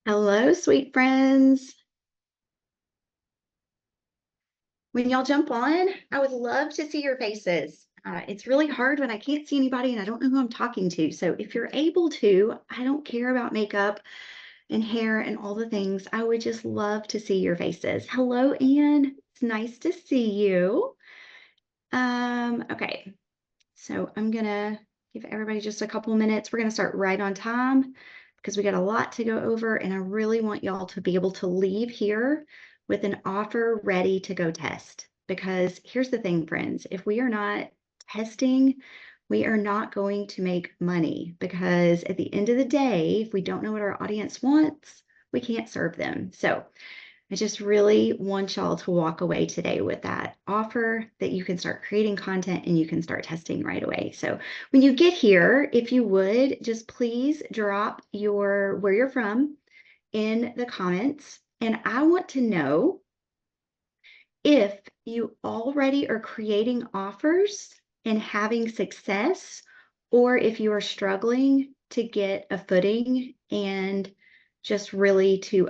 Hello, sweet friends. When y'all jump on, I would love to see your faces. It's really hard when I can't see anybody and I don't know who I'm talking to. So if you're able to, I don't care about makeup and hair and all the things. I would just love to see your faces. Hello, Anne. It's nice to see you. Okay, so I'm gonna give everybody just a couple minutes. We're gonna start right on time because we got a lot to go over, and I really want y'all to be able to leave here with an offer ready to go test. Because here's the thing, friends, if we are not testing, we are not going to make money because at the end of the day, if we don't know what our audience wants, we can't serve them. So I just really want y'all to walk away today with that offer that you can start creating content and you can start testing right away. So when you get here, if you would, just please drop where you're from in the comments. And I want to know if you already are creating offers and having success, or if you are struggling to get a footing and just really to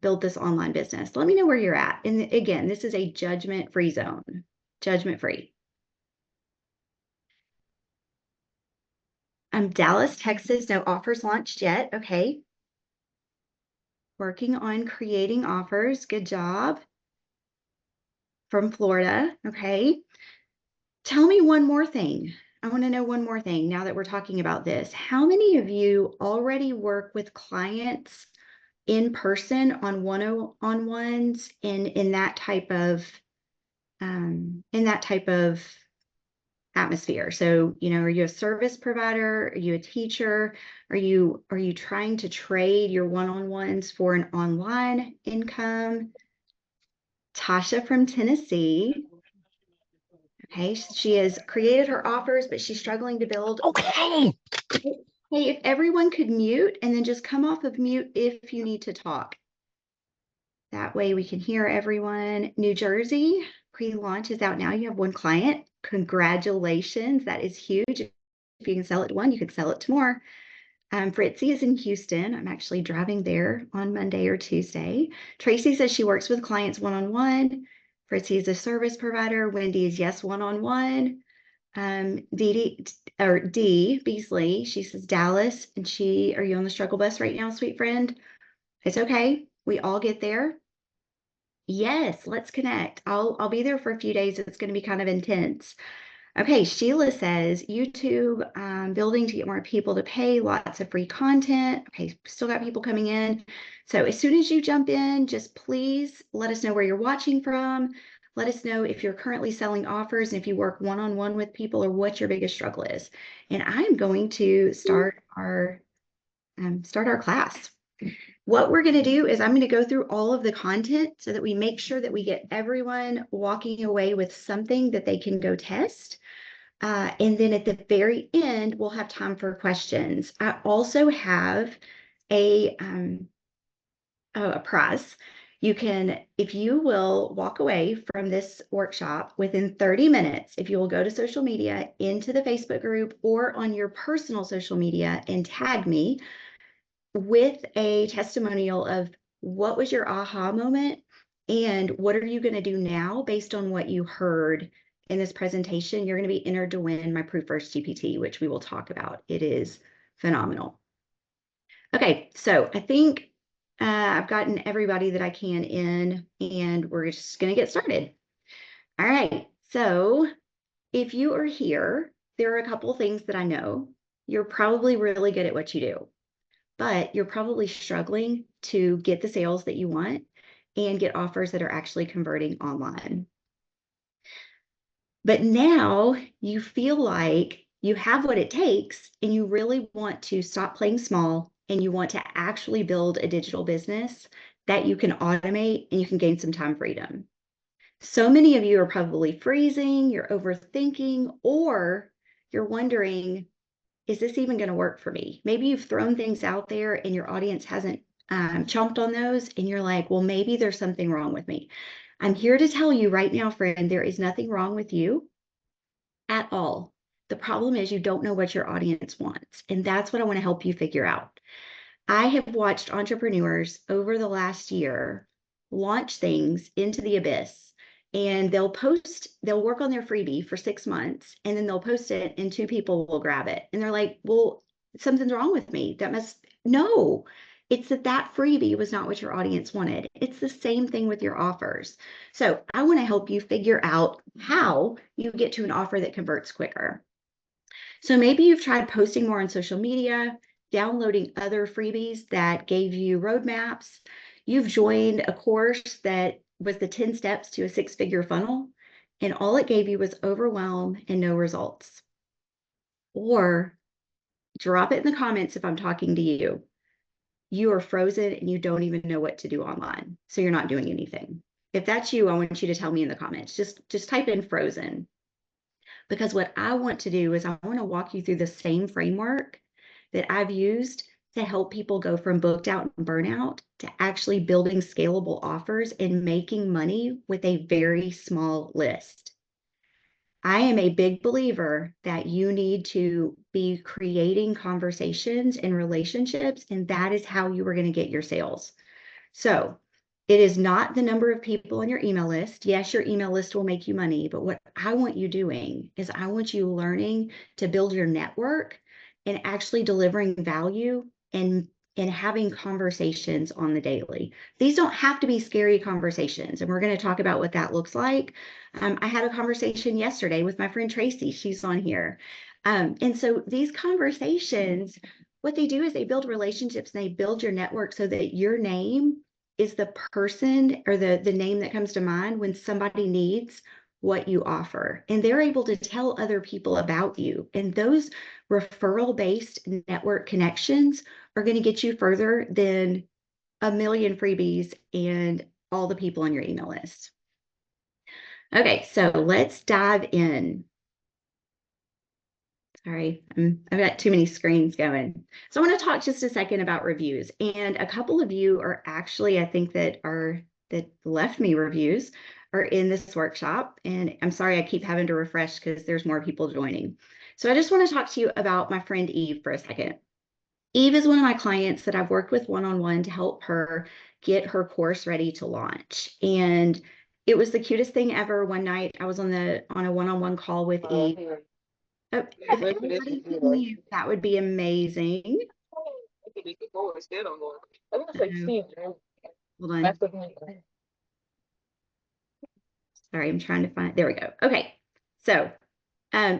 build this online business. Let me know where you're at. And again, this is a judgment-free zone, judgment-free. Dallas, Texas, no offers launched yet. Okay. Working on creating offers. Good job. From Florida. Okay. Tell me one more thing. I want to know one more thing now that we're talking about this. How many of you already work with clients in person on one-on-ones in that type of atmosphere? So, are you a service provider? Are you a teacher? Are you trying to trade your one-on-ones for an online income? Tasha from Tennessee. Okay, she has created her offers, but she's struggling to build. Okay. Hey, if everyone could mute and then just come off of mute if you need to talk. That way we can hear everyone. New Jersey, pre-launch is out now. You have one client. Congratulations. That is huge. If you can sell it to one, you can sell it to more. Fritzy is in Houston. I'm actually driving there on Monday or Tuesday. Tracy says she works with clients one-on-one. Fritzy is a service provider. Wendy is yes, one-on-one. D Beasley, she says Dallas, and are you on the struggle bus right now, sweet friend? It's okay. We all get there. Yes, let's connect. I'll be there for a few days. It's going to be kind of intense. Okay, Sheila says YouTube, building to get more people to pay, lots of free content. Okay, still got people coming in. So as soon as you jump in, just please let us know where you're watching from. Let us know if you're currently selling offers and if you work one-on-one with people or what your biggest struggle is. And I'm going to start our class. What we're going to do is I'm going to go through all of the content so that we make sure that we get everyone walking away with something that they can go test. And then at the very end, we'll have time for questions. I also have a prize. You can, if you will walk away from this workshop within 30 minutes, if you will go to social media, into the Facebook group or on your personal social media and tag me with a testimonial of what was your aha moment and what are you going to do now based on what you heard in this presentation, you're going to be entered to win my Proof First GPT, which we will talk about. It is phenomenal. Okay, so I think I've gotten everybody that I can in, and we're just going to get started. All right, so if you are here, there are a couple of things that I know. You're probably really good at what you do, but you're probably struggling to get the sales that you want and get offers that are actually converting online. But now you feel like you have what it takes and you really want to stop playing small and you want to actually build a digital business that you can automate and you can gain some time freedom. So many of you are probably freezing, you're overthinking, or you're wondering, is this even going to work for me? Maybe you've thrown things out there and your audience hasn't chomped on those and you're like, well, maybe there's something wrong with me. I'm here to tell you right now, friend, there is nothing wrong with you at all. The problem is you don't know what your audience wants. And that's what I want to help you figure out. I have watched entrepreneurs over the last year launch things into the abyss, and they'll work on their freebie for 6 months, and then they'll post it and two people will grab it. And they're like, well, something's wrong with me. No, it's that freebie was not what your audience wanted. It's the same thing with your offers. So I want to help you figure out how you get to an offer that converts quicker. So maybe you've tried posting more on social media, downloading other freebies that gave you roadmaps. You've joined a course that was the 10 steps to a six-figure funnel, and all it gave you was overwhelm and no results. Or drop it in the comments if I'm talking to you. You are frozen and you don't even know what to do online. So you're not doing anything. If that's you, I want you to tell me in the comments. Just type in frozen. Because what I want to do is I want to walk you through the same framework that I've used to help people go from booked out and burnout to actually building scalable offers and making money with a very small list. I am a big believer that you need to be creating conversations and relationships, and that is how you are going to get your sales. So it is not the number of people on your email list. Yes, your email list will make you money, but what I want you doing is I want you learning to build your network and actually delivering value and having conversations on the daily. These don't have to be scary conversations, and we're going to talk about what that looks like. I had a conversation yesterday with my friend Tracy. She's on here. And so these conversations, what they do is they build relationships and they build your network so that your name is the person or the name that comes to mind when somebody needs what you offer. And they're able to tell other people about you. And those referral-based network connections are going to get you further than a million freebies and all the people on your email list. Okay, so let's dive in. Sorry, I've got too many screens going. So I want to talk just a second about reviews. And a couple of you are actually, I think that left me reviews are in this workshop. And I'm sorry, I keep having to refresh because there's more people joining. So I just want to talk to you about my friend Eve for a second. Eve is one of my clients that I've worked with one-on-one to help her get her course ready to launch. And it was the cutest thing ever. One night I was on a one-on-one call with Eve. Oh, if everybody could mute, that would be amazing. Hold on. Sorry, I'm trying to find. There we go. Okay. So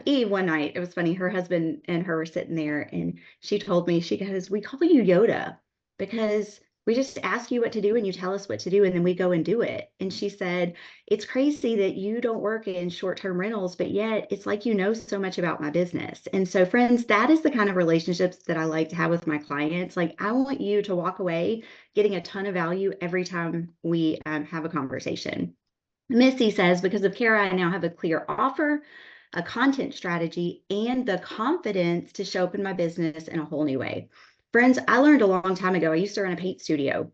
Eve, one night, it was funny, her husband and her were sitting there and she told me, she goes, we call you Yoda because we just ask you what to do and you tell us what to do and then we go and do it. And she said, it's crazy that you don't work in short-term rentals, but yet it's like you know so much about my business. And so friends, that is the kind of relationships that I like to have with my clients. Like I want you to walk away getting a ton of value every time we have a conversation. Missy says, because of Kara, I now have a clear offer, a content strategy, and the confidence to show up in my business in a whole new way. Friends, I learned a long time ago, I used to run a paint studio.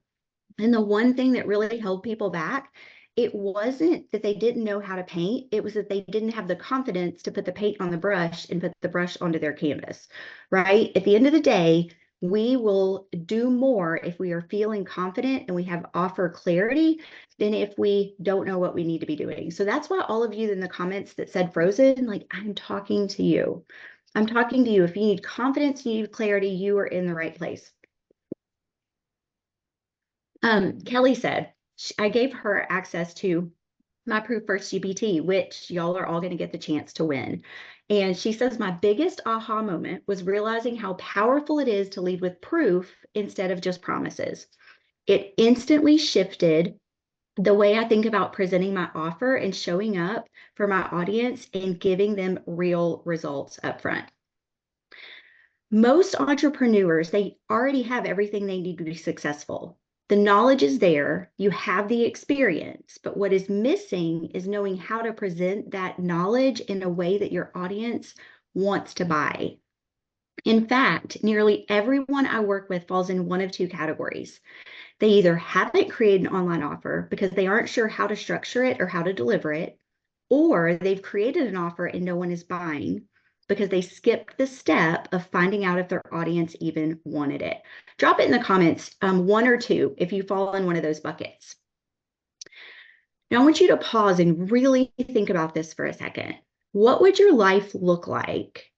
And the one thing that really held people back, it wasn't that they didn't know how to paint. It was that they didn't have the confidence to put the paint on the brush and put the brush onto their canvas, right? At the end of the day, we will do more if we are feeling confident and we have offer clarity than if we don't know what we need to be doing. So that's why all of you in the comments that said frozen, like I'm talking to you. I'm talking to you. If you need confidence, you need clarity, you are in the right place. Kelly said, I gave her access to my Proof First GPT, which y'all are all going to get the chance to win. And she says, my biggest aha moment was realizing how powerful it is to lead with proof instead of just promises. It instantly shifted the way I think about presenting my offer and showing up for my audience and giving them real results up front. Most entrepreneurs, they already have everything they need to be successful. The knowledge is there, you have the experience, but what is missing is knowing how to present that knowledge in a way that your audience wants to buy. In fact, nearly everyone I work with falls in one of two categories. They either haven't created an online offer because they aren't sure how to structure it or how to deliver it, or they've created an offer and no one is buying because they skipped the step of finding out if their audience even wanted it. Drop it in the comments, one or two, if you fall in one of those buckets. Now, I want you to pause and really think about this for a second. What would your life look like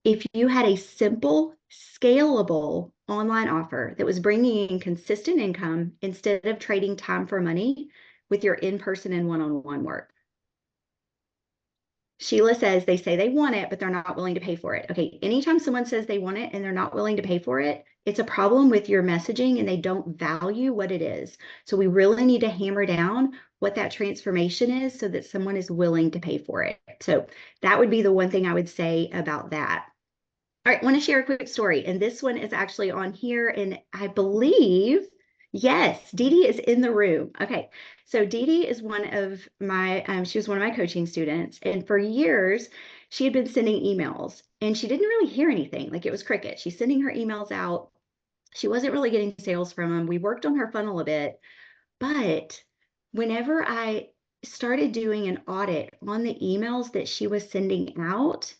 if you had a simple, scalable online offer that was bringing in consistent income instead of trading time for money with your in-person and one-on-one work? Sheila says they say they want it, but they're not willing to pay for it. Okay, anytime someone says they want it and they're not willing to pay for it, it's a problem with your messaging and they don't value what it is. So we really need to hammer down what that transformation is so that someone is willing to pay for it. So that would be the one thing I would say about that. All right, I want to share a quick story. And this one is actually on here. And I believe, yes, Dee Dee is in the room. Okay, so Dee Dee is one of my, she was one of my coaching students. And for years, she had been sending emails and she didn't really hear anything. Like it was cricket. She's sending her emails out. She wasn't really getting sales from them. We worked on her funnel a bit. But whenever I started doing an audit on the emails that she was sending out,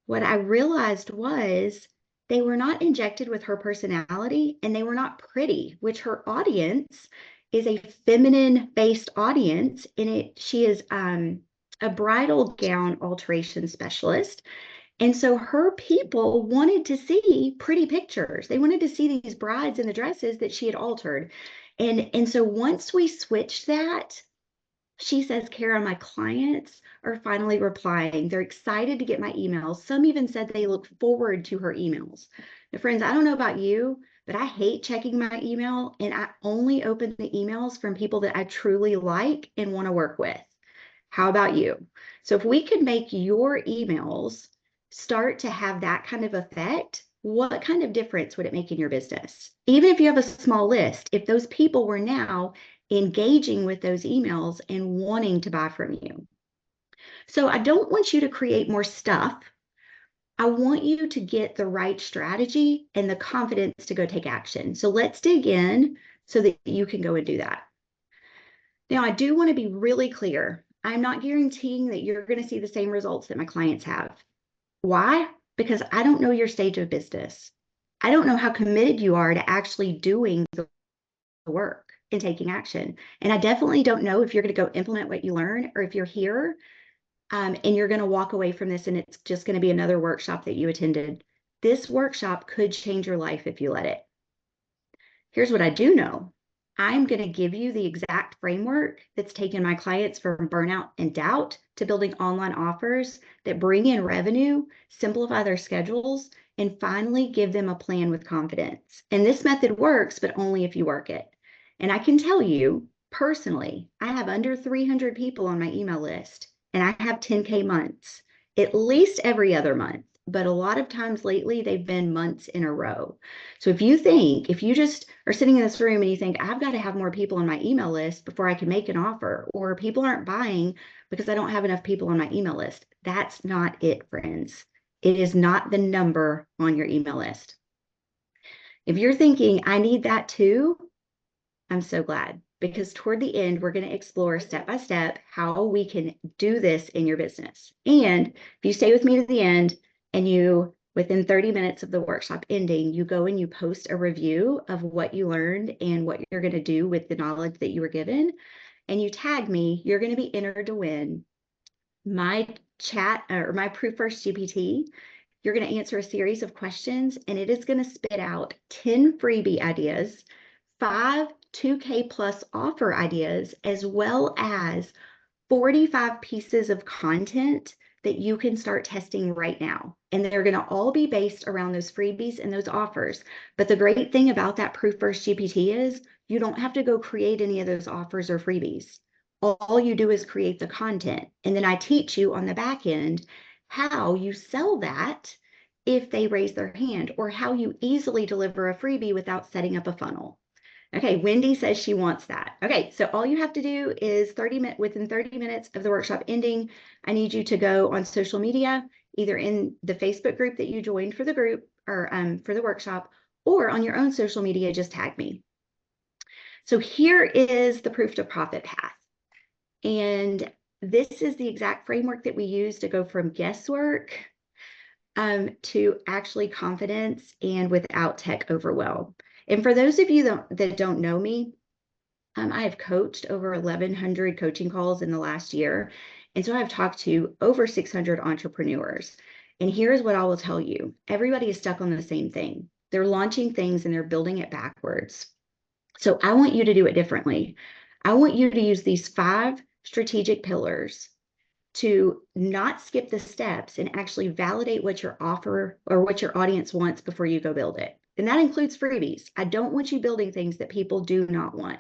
what I realized was they were not injected with her personality and they were not pretty, which her audience is a feminine based audience. And she is a bridal gown alteration specialist. And so her people wanted to see pretty pictures. They wanted to see these brides in the dresses that she had altered. And so once we switched that, she says, Kara, my clients are finally replying. They're excited to get my emails. Some even said they look forward to her emails. Now, friends, I don't know about you, but I hate checking my email, and I only open the emails from people that I truly like and want to work with. How about you? So if we could make your emails start to have that kind of effect, what kind of difference would it make in your business? Even if you have a small list, if those people were now engaging with those emails and wanting to buy from you. So I don't want you to create more stuff. I want you to get the right strategy and the confidence to go take action. So let's dig in so that you can go and do that. Now, I do want to be really clear. I'm not guaranteeing that you're going to see the same results that my clients have. Why? Because I don't know your stage of business. I don't know how committed you are to actually doing the work and taking action. And I definitely don't know if you're going to go implement what you learn or if you're here and you're going to walk away from this and it's just going to be another workshop that you attended. This workshop could change your life if you let it. Here's what I do know. I'm going to give you the exact framework that's taken my clients from burnout and doubt to building online offers that bring in revenue, simplify their schedules, and finally give them a plan with confidence. And this method works, but only if you work it. And I can tell you personally, I have under 300 people on my email list, and I have 10K months, at least every other month. But a lot of times lately, they've been months in a row. So if you just are sitting in this room and you think, I've got to have more people on my email list before I can make an offer, or people aren't buying because I don't have enough people on my email list, that's not it, friends. It is not the number on your email list. If you're thinking, I need that too, I'm so glad, because toward the end, we're going to explore step by step how we can do this in your business. And if you stay with me to the end and you, within 30 minutes of the workshop ending, you go and you post a review of what you learned and what you're going to do with the knowledge that you were given, and you tag me, you're going to be entered to win my chat or my Proof First GPT. You're going to answer a series of questions, and it is going to spit out 10 freebie ideas, 5 2K plus offer ideas, as well as 45 pieces of content that you can start testing right now. And they're going to all be based around those freebies and those offers. But the great thing about that Proof First GPT is you don't have to go create any of those offers or freebies. All you do is create the content. And then I teach you on the back end how you sell that if they raise their hand, or how you easily deliver a freebie without setting up a funnel. Okay, Wendy says she wants that. Okay, so all you have to do is within 30 minutes of the workshop ending, I need you to go on social media, either in the Facebook group that you joined for the group or for the workshop, or on your own social media, just tag me. So here is the proof to profit path. And this is the exact framework that we use to go from guesswork to actually confidence and without tech overwhelm. And for those of you that don't know me, I have coached over 1,100 coaching calls in the last year. And so I've talked to over 600 entrepreneurs. And here's what I will tell you. Everybody is stuck on the same thing. They're launching things and they're building it backwards. So I want you to do it differently. I want you to use these 5 strategic pillars to not skip the steps and actually validate what your offer or what your audience wants before you go build it. And that includes freebies. I don't want you building things that people do not want.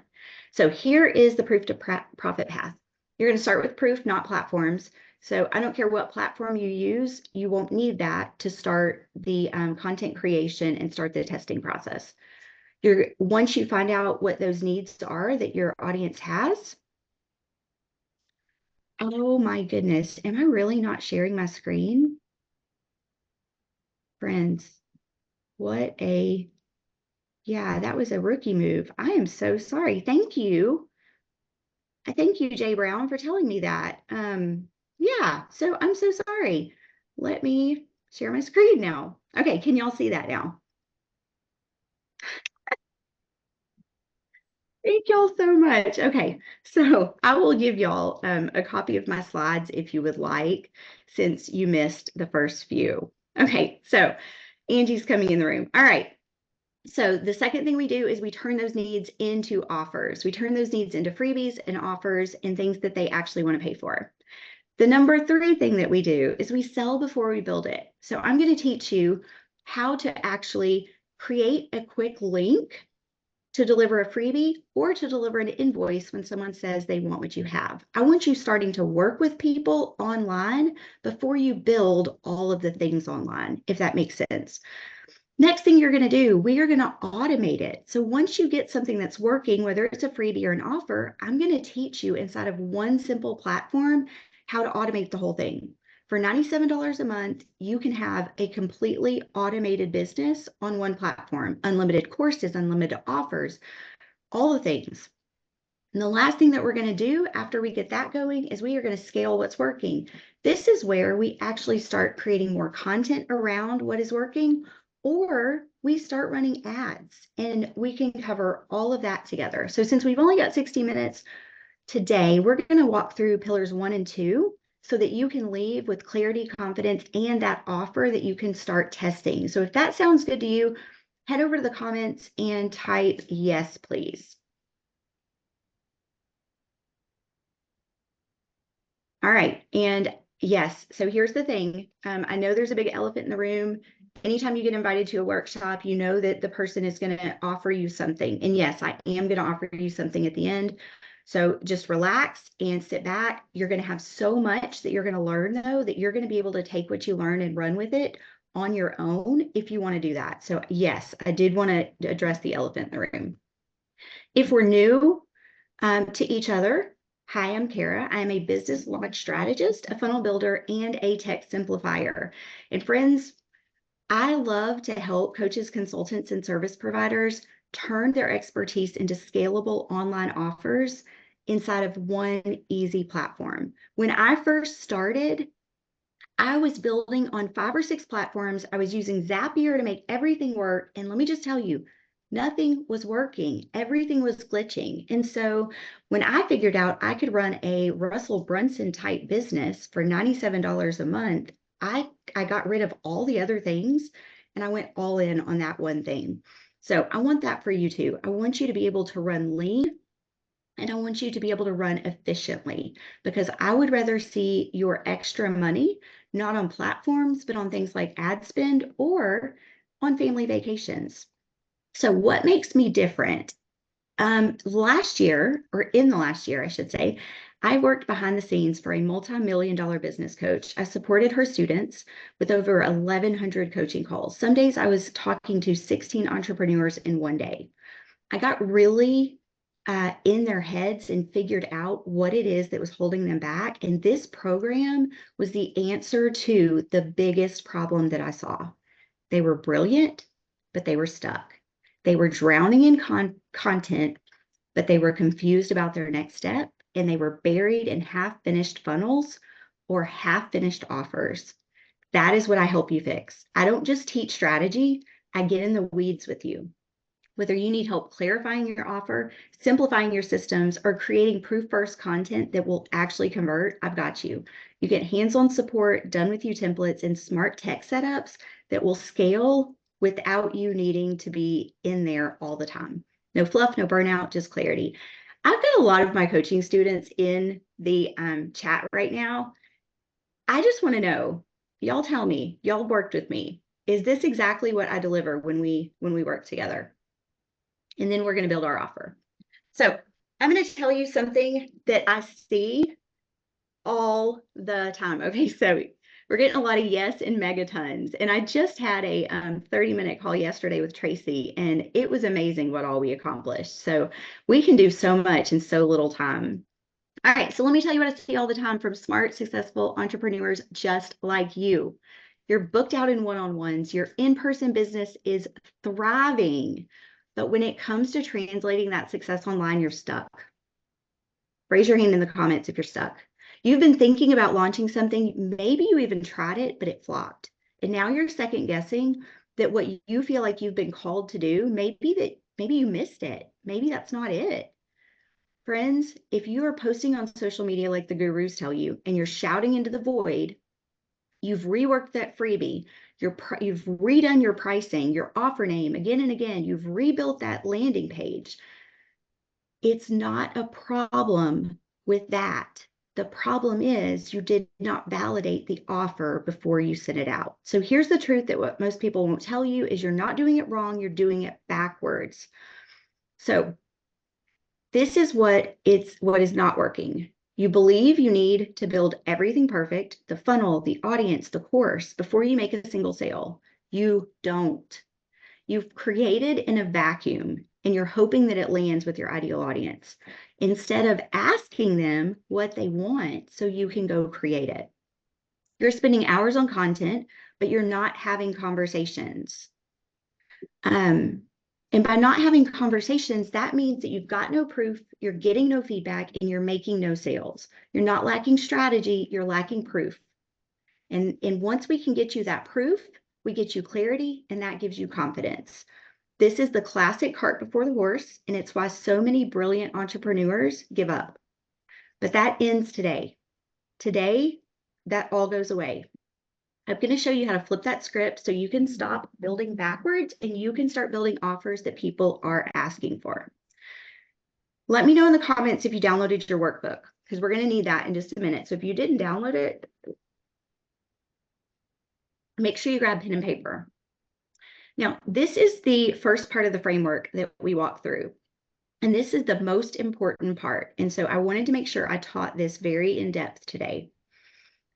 So here is the proof to profit path. You're going to start with proof, not platforms. So I don't care what platform you use, you won't need that to start the content creation and start the testing process. Once you find out what those needs are that your audience has, oh my goodness, am I really not sharing my screen? Friends, yeah, that was a rookie move. I am so sorry. Thank you. I thank you, Jay Brown, for telling me that. Yeah, so I'm so sorry. Let me share my screen now. Okay, can y'all see that now? Thank y'all so much. Okay, so I will give y'all a copy of my slides if you would like, since you missed the first few. Okay, so Angie's coming in the room. All right. So the second thing we do is we turn those needs into offers. We turn those needs into freebies and offers and things that they actually want to pay for. The number 3 thing that we do is we sell before we build it. So I'm going to teach you how to actually create a quick link to deliver a freebie or to deliver an invoice when someone says they want what you have. I want you starting to work with people online before you build all of the things online, if that makes sense. Next thing you're going to do, we are going to automate it. So once you get something that's working, whether it's a freebie or an offer, I'm going to teach you inside of one simple platform how to automate the whole thing. For $97 a month, you can have a completely automated business on one platform, unlimited courses, unlimited offers, all the things. And the last thing that we're going to do after we get that going is we are going to scale what's working. This is where we actually start creating more content around what is working, or we start running ads, and we can cover all of that together. So since we've only got 60 minutes today, we're going to walk through pillars 1 and 2 so that you can leave with clarity, confidence, and that offer that you can start testing. So if that sounds good to you, head over to the comments and type yes, please. All right. And yes, so here's the thing. I know there's a big elephant in the room. Anytime you get invited to a workshop, you know that the person is going to offer you something. And yes, I am going to offer you something at the end. So just relax and sit back. You're going to have so much that you're going to learn, though, that you're going to be able to take what you learn and run with it on your own if you want to do that. So yes, I did want to address the elephant in the room. If we're new to each other, hi, I'm Kara. I am a business launch strategist, a funnel builder, and a tech simplifier. And friends, I love to help coaches, consultants, and service providers turn their expertise into scalable online offers inside of one easy platform. When I first started, I was building on 5 or 6 platforms. I was using Zapier to make everything work. And let me just tell you, nothing was working. Everything was glitching. And so when I figured out I could run a Russell Brunson type business for $97 a month, I got rid of all the other things and I went all in on that one thing. So I want that for you too. I want you to be able to run lean, and I want you to be able to run efficiently, because I would rather see your extra money, not on platforms, but on things like ad spend or on family vacations. So what makes me different? Last year, or in the last year, I should say, I worked behind the scenes for a multi-million-dollar business coach. I supported her students with over 1,100 coaching calls. Some days I was talking to 16 entrepreneurs in one day. I got really in their heads and figured out what it is that was holding them back. And this program was the answer to the biggest problem that I saw. They were brilliant, but they were stuck. They were drowning in content, but they were confused about their next step. And they were buried in half-finished funnels or half-finished offers. That is what I help you fix. I don't just teach strategy, I get in the weeds with you. Whether you need help clarifying your offer, simplifying your systems, or creating proof first content that will actually convert, I've got you. You get hands-on support, done with you templates, and smart tech setups that will scale without you needing to be in there all the time. No fluff, no burnout, just clarity. I've got a lot of my coaching students in the chat right now. I just want to know, y'all tell me, y'all worked with me. Is this exactly what I deliver when we work together? And then we're going to build our offer. So I'm going to tell you something that I see all the time. Okay, so we're getting a lot of yes and megatons. And I just had a 30-minute call yesterday with Tracy, and it was amazing what all we accomplished. So we can do so much in so little time. All right, so let me tell you what I see all the time from smart, successful entrepreneurs just like you. You're booked out in one-on-ones. Your in-person business is thriving. But when it comes to translating that success online, you're stuck. Raise your hand in the comments if you're stuck. You've been thinking about launching something. Maybe you even tried it, but it flopped. And now you're second guessing that what you feel like you've been called to do, maybe you missed it. Maybe that's not it. Friends, if you are posting on social media like the gurus tell you, and you're shouting into the void, you've reworked that freebie, you've redone your pricing, your offer name again and again, you've rebuilt that landing page. It's not a problem with that. The problem is you did not validate the offer before you sent it out. So here's the truth that what most people won't tell you is you're not doing it wrong, you're doing it backwards. So this is what is not working. You believe you need to build everything perfect, the funnel, the audience, the course, before you make a single sale. You don't. You've created in a vacuum and you're hoping that it lands with your ideal audience instead of asking them what they want so you can go create it. You're spending hours on content, but you're not having conversations. And by not having conversations, that means that you've got no proof, you're getting no feedback, and you're making no sales. You're not lacking strategy, you're lacking proof. And once we can get you that proof, we get you clarity, and that gives you confidence. This is the classic cart before the horse, and it's why so many brilliant entrepreneurs give up. But that ends today. Today, that all goes away. I'm going to show you how to flip that script so you can stop building backwards and you can start building offers that people are asking for. Let me know in the comments if you downloaded your workbook, because we're going to need that in just a minute. So if you didn't download it, make sure you grab pen and paper. Now, this is the first part of the framework that we walk through. And this is the most important part. And so I wanted to make sure I taught this very in depth today.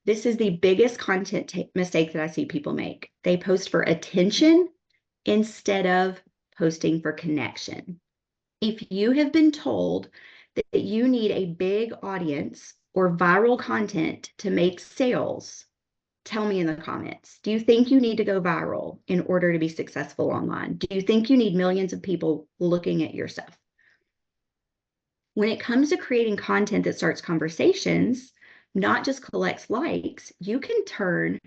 This is the biggest content mistake that I see people make. They post for attention instead of posting for connection. If you have been told that you need a big audience or viral content to make sales, tell me in the comments. Do you think you need to go viral in order to be successful online? Do you think you need millions of people looking at your stuff? When it comes to creating content that starts conversations, not just collects likes, you can turn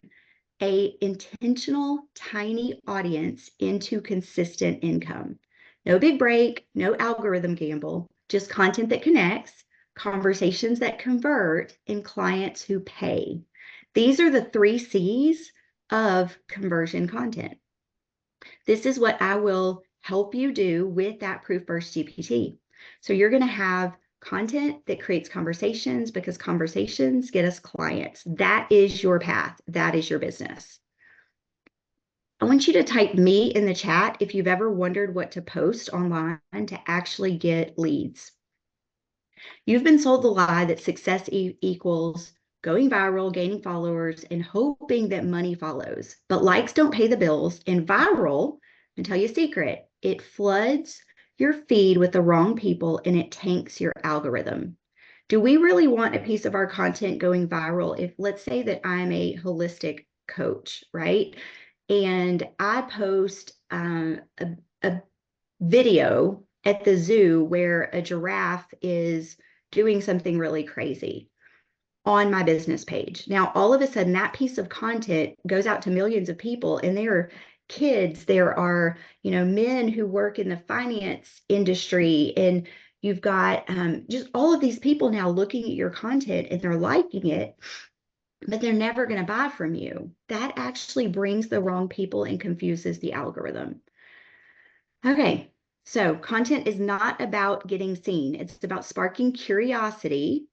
a intentional tiny audience into consistent income. No big break, no algorithm gamble, just content that connects, conversations that convert, and clients who pay. These are the 3 C's of conversion content. This is what I will help you do with that Proof First GPT. So you're going to have content that creates conversations because conversations get us clients. That is your path. That is your business. I want you to type me in the chat if you've ever wondered what to post online to actually get leads. You've been sold the lie that success equals going viral, gaining followers, and hoping that money follows. But likes don't pay the bills, and viral, I'll tell you a secret, it floods your feed with the wrong people and it tanks your algorithm. Do we really want a piece of our content going viral if, let's say that I'm a holistic coach, right? And I post a video at the zoo where a giraffe is doing something really crazy. on my business page. Now, all of a sudden, that piece of content goes out to millions of people, and there are kids, there are, men who work in the finance industry, and you've got just all of these people now looking at your content and they're liking it, but they're never going to buy from you. That actually brings the wrong people and confuses the algorithm. Okay, so content is not about getting seen. It's about sparking curiosity.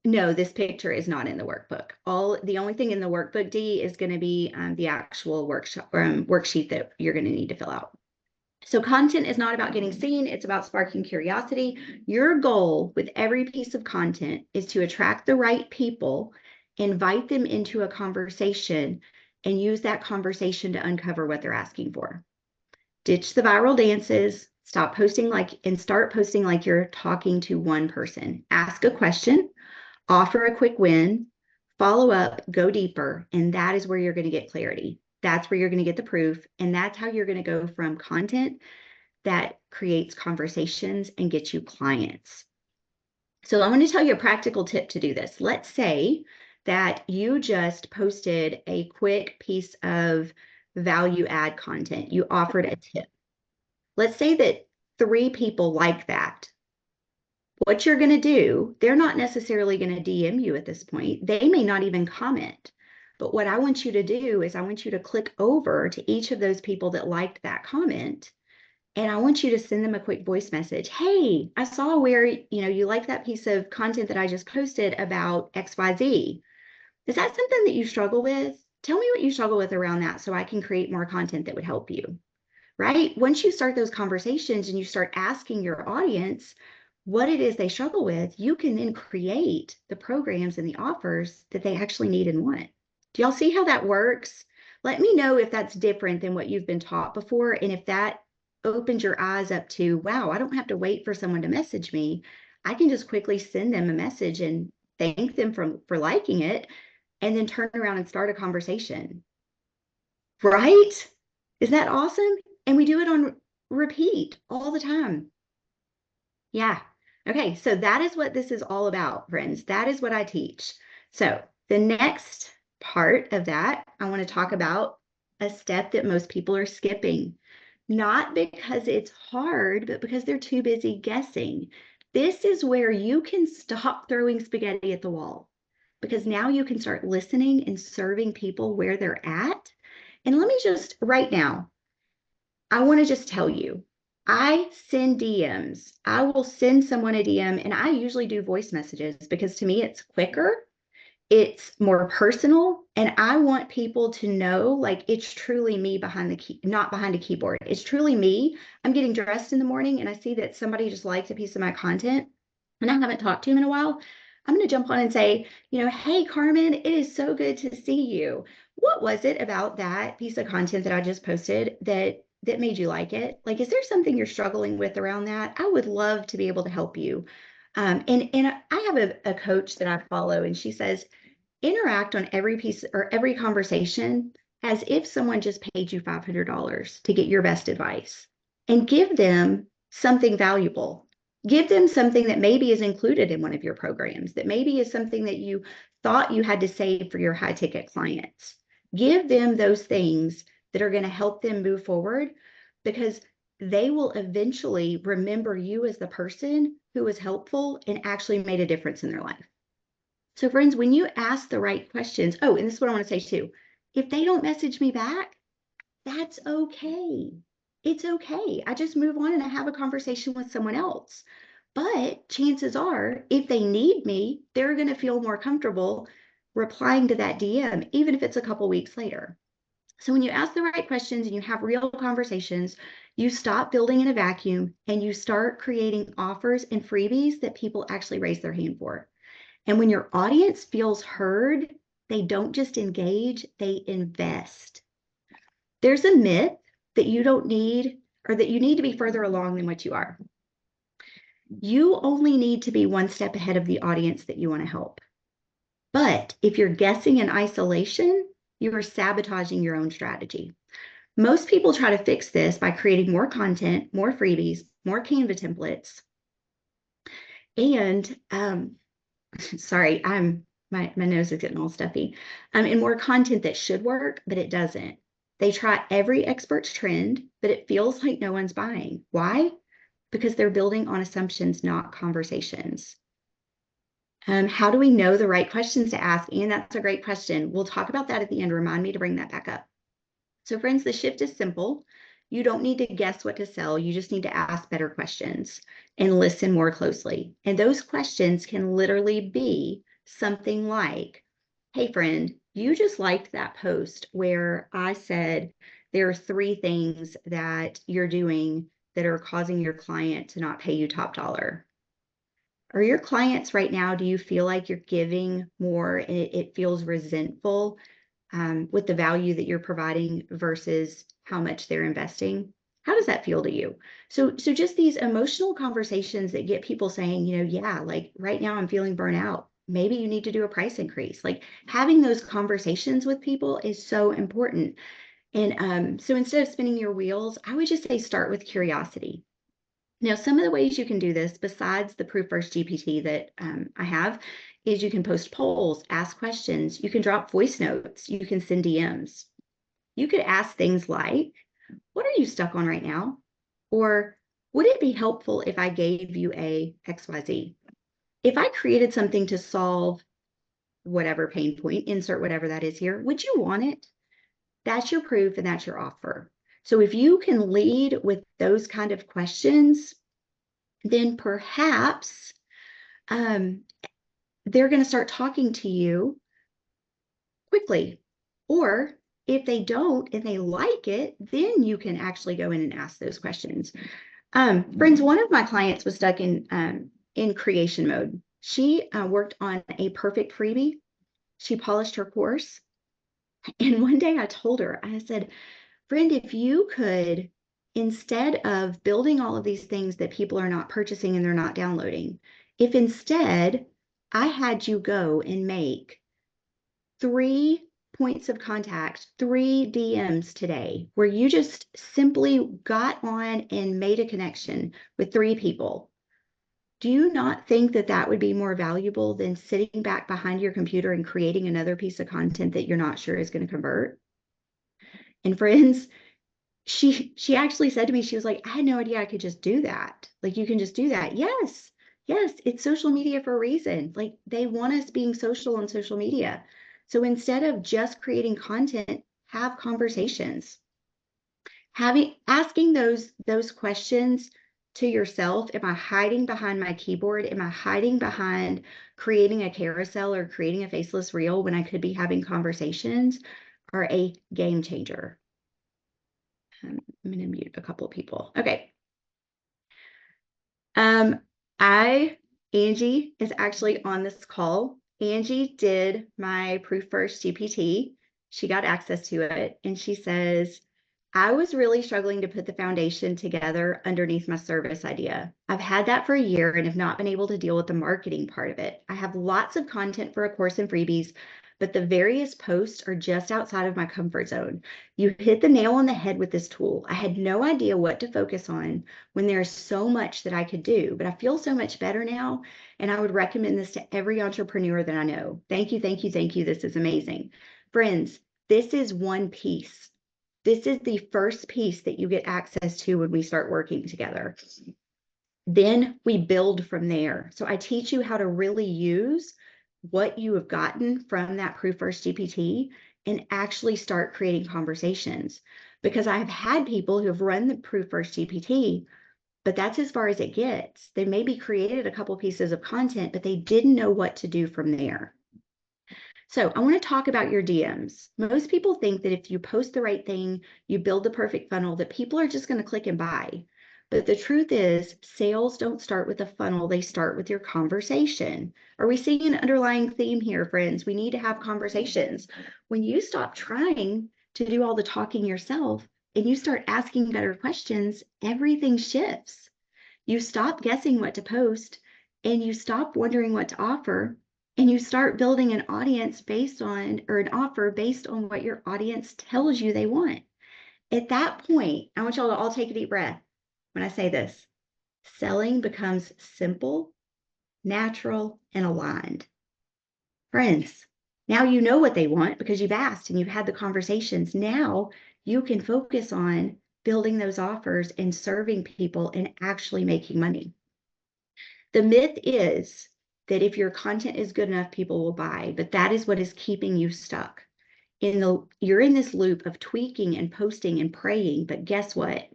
No, this picture is not in the workbook. The only thing in the workbook, D, is going to be the actual worksheet that you're going to need to fill out. So content is not about getting seen. It's about sparking curiosity. Your goal with every piece of content is to attract the right people, invite them into a conversation, and use that conversation to uncover what they're asking for. Ditch the viral dances. Stop posting and start posting like you're talking to one person. Ask a question. Offer a quick win, follow up, go deeper, and that is where you're going to get clarity. That's where you're going to get the proof, and that's how you're going to go from content that creates conversations and gets you clients. So I'm going to tell you a practical tip to do this. Let's say that you just posted a quick piece of value add content. You offered a tip. Let's say that 3 people like that. What you're going to do, they're not necessarily going to DM you at this point. They may not even comment. But what I want you to do is I want you to click over to each of those people that liked that comment. And I want you to send them a quick voice message. Hey, I saw where, you like that piece of content that I just posted about XYZ. Is that something that you struggle with? Tell me what you struggle with around that so I can create more content that would help you. Right? Once you start those conversations and you start asking your audience what it is they struggle with, you can then create the programs and the offers that they actually need and want. Do y'all see how that works? Let me know if that's different than what you've been taught before, and if that opens your eyes up to, wow, I don't have to wait for someone to message me. I can just quickly send them a message and thank them for liking it, and then turn around and start a conversation. Right? Isn't that awesome? And we do it on repeat all the time. Yeah. Okay. So that is what this is all about, friends. That is what I teach. So the next part of that, I want to talk about a step that most people are skipping, not because it's hard, but because they're too busy guessing. This is where you can stop throwing spaghetti at the wall, because now you can start listening and serving people where they're at. And let me just right now, I want to just tell you, I send DMs. I will send someone a DM, and I usually do voice messages because to me it's quicker, it's more personal, and I want people to know like it's truly me behind the key, not behind a keyboard. It's truly me. I'm getting dressed in the morning and I see that somebody just liked a piece of my content and I haven't talked to him in a while. I'm going to jump on and say, hey, Carmen, it is so good to see you. What was it about that piece of content that I just posted that made you like it? Like, is there something you're struggling with around that? I would love to be able to help you. And I have a coach that I follow, and she says, interact on every piece or every conversation as if someone just paid you $500 to get your best advice, and give them something valuable. Give them something that maybe is included in one of your programs, that maybe is something that you thought you had to save for your high ticket clients. Give them those things that are going to help them move forward, because they will eventually remember you as the person who was helpful and actually made a difference in their life. So friends, when you ask the right questions, oh, and this is what I want to say too. If they don't message me back, that's okay. It's okay. I just move on and I have a conversation with someone else. But chances are, if they need me, they're going to feel more comfortable replying to that DM, even if it's a couple weeks later. So when you ask the right questions and you have real conversations, you stop building in a vacuum and you start creating offers and freebies that people actually raise their hand for. And when your audience feels heard, they don't just engage, they invest. There's a myth that you don't need, or that you need to be further along than what you are. You only need to be one step ahead of the audience that you want to help. But if you're guessing in isolation, you are sabotaging your own strategy. Most people try to fix this by creating more content, more freebies, more Canva templates. And sorry, I'm My nose is getting all stuffy. And more content that should work, but it doesn't. They try every expert's trend, but it feels like no one's buying. Why? Because they're building on assumptions, not conversations. How do we know the right questions to ask? And that's a great question. We'll talk about that at the end. Remind me to bring that back up. So friends, the shift is simple. You don't need to guess what to sell. You just need to ask better questions and listen more closely. And those questions can literally be something like, hey friend, you just liked that post where I said there are 3 things that you're doing that are causing your client to not pay you top dollar. Are your clients right now, do you feel like you're giving more and it feels resentful with the value that you're providing versus how much they're investing? How does that feel to you? So just these emotional conversations that get people saying, yeah, like right now I'm feeling burnout. Maybe you need to do a price increase. Like having those conversations with people is so important. And so instead of spinning your wheels, I would just say start with curiosity. Now, some of the ways you can do this, besides the Proof First GPT that I have, is you can post polls, ask questions, you can drop voice notes, you can send DMs. You could ask things like, what are you stuck on right now? Or would it be helpful if I gave you a XYZ? If I created something to solve whatever pain point, insert whatever that is here, would you want it? That's your proof and that's your offer. So if you can lead with those kind of questions, then perhaps they're going to start talking to you quickly. Or if they don't and they like it, then you can actually go in and ask those questions. Friends, one of my clients was stuck in creation mode. She worked on a perfect freebie. She polished her course. And one day I told her, I said, friend, if you could, instead of building all of these things that people are not purchasing and they're not downloading, if instead I had you go and make 3 points of contact, 3 DMs today, where you just simply got on and made a connection with 3 people, do you not think that that would be more valuable than sitting back behind your computer and creating another piece of content that you're not sure is going to convert? And friends, she actually said to me, she was like, I had no idea I could just do that. Like, you can just do that. Yes, yes, it's social media for a reason. Like, they want us being social on social media. So instead of just creating content, have conversations. Asking those questions to yourself, am I hiding behind my keyboard? Am I hiding behind creating a carousel or creating a faceless reel when I could be having conversations, are a game changer. I'm going to mute a couple of people. Okay. Angie is actually on this call. Angie did my Proof First GPT. She got access to it and she says, I was really struggling to put the foundation together underneath my service idea. I've had that for a year and have not been able to deal with the marketing part of it. I have lots of content for a course and freebies, but the various posts are just outside of my comfort zone. You hit the nail on the head with this tool. I had no idea what to focus on when there's so much that I could do, but I feel so much better now. And I would recommend this to every entrepreneur that I know. Thank you, thank you, thank you. This is amazing. Friends, this is one piece. This is the first piece that you get access to when we start working together. Then we build from there. So I teach you how to really use what you have gotten from that Proof First GPT and actually start creating conversations. Because I've had people who have run the Proof First GPT, but that's as far as it gets. They maybe created a couple pieces of content, but they didn't know what to do from there. So I want to talk about your DMs. Most people think that if you post the right thing, you build the perfect funnel, that people are just going to click and buy. But the truth is, sales don't start with a funnel. They start with your conversation. Are we seeing an underlying theme here, friends? We need to have conversations. When you stop trying to do all the talking yourself and you start asking better questions, everything shifts. You stop guessing what to post and you stop wondering what to offer and you start building an audience based on, or an offer based on what your audience tells you they want. At that point, I want y'all to all take a deep breath when I say this. Selling becomes simple, natural, and aligned. Friends, now you know what they want because you've asked and you've had the conversations. Now you can focus on building those offers and serving people and actually making money. The myth is that if your content is good enough, people will buy, but that is what is keeping you stuck. You're in this loop of tweaking and posting and praying, but guess what?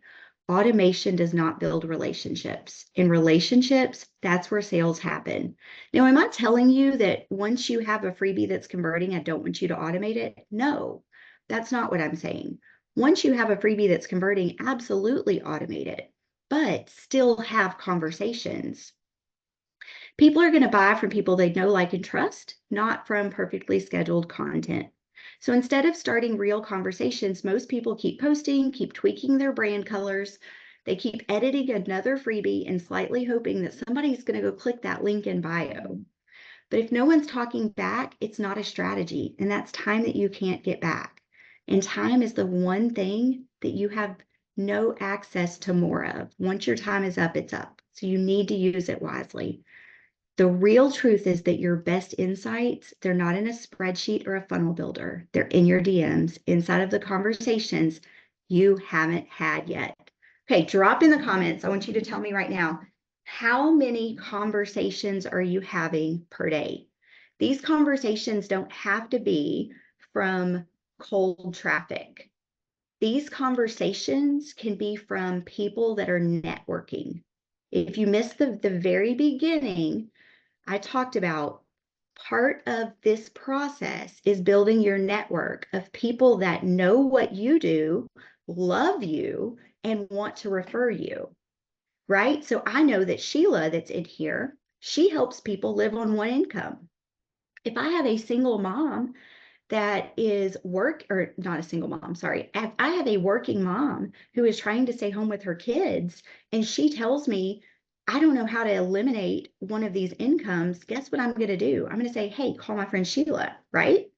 Automation does not build relationships. In relationships, that's where sales happen. Now, am I telling you that once you have a freebie that's converting, I don't want you to automate it? No, that's not what I'm saying. Once you have a freebie that's converting, absolutely automate it, but still have conversations. People are going to buy from people they know, like, and trust, not from perfectly scheduled content. So instead of starting real conversations, most people keep posting, keep tweaking their brand colors. They keep editing another freebie and slightly hoping that somebody's going to go click that link in bio. But if no one's talking back, it's not a strategy. And that's time that you can't get back. And time is the one thing that you have no access to more of. Once your time is up, it's up. So you need to use it wisely. The real truth is that your best insights, they're not in a spreadsheet or a funnel builder. They're in your DMs, inside of the conversations you haven't had yet. Okay, drop in the comments. I want you to tell me right now, how many conversations are you having per day? These conversations don't have to be from cold traffic. These conversations can be from people that are networking. If you missed the very beginning, I talked about part of this process is building your network of people that know what you do, love you, and want to refer you, right? So I know that Sheila that's in here, she helps people live on one income. If I have a single mom that is or not a single mom, sorry. If I have a working mom who is trying to stay home with her kids and she tells me, I don't know how to eliminate one of these incomes, guess what I'm going to do? I'm going to say, hey, call my friend Sheila, right?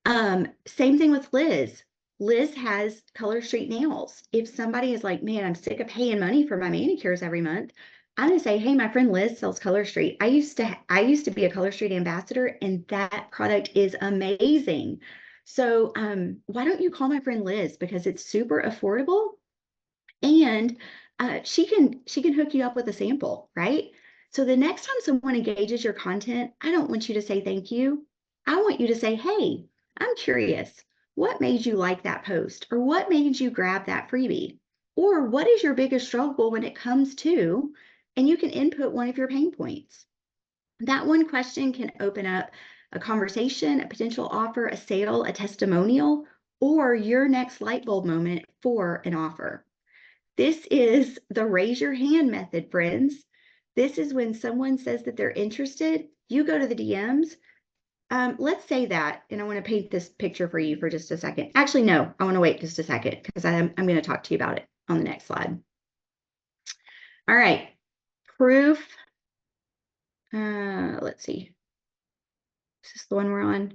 Same thing with Liz. Liz has Color Street Nails. If somebody is like, man, I'm sick of paying money for my manicures every month, I'm gonna say, hey, my friend Liz sells Color Street. I used to be a Color Street ambassador, and that product is amazing. So why don't you call my friend Liz, because it's super affordable, and she can hook you up with a sample, right? So the next time someone engages your content, I don't want you to say thank you. I want you to say, hey, I'm curious, what made you like that post? Or what made you grab that freebie? Or what is your biggest struggle when it comes to, and you can input one of your pain points. That one question can open up a conversation, a potential offer, a sale, a testimonial, or your next light bulb moment for an offer. This is the raise your hand method, friends. This is when someone says that they're interested, you go to the DMs. Let's say that, and I want to paint this picture for you for just a second. Actually, no, I want to wait just a second because I'm going to talk to you about it on the next slide. All right, proof. Let's see. Is this the one we're on?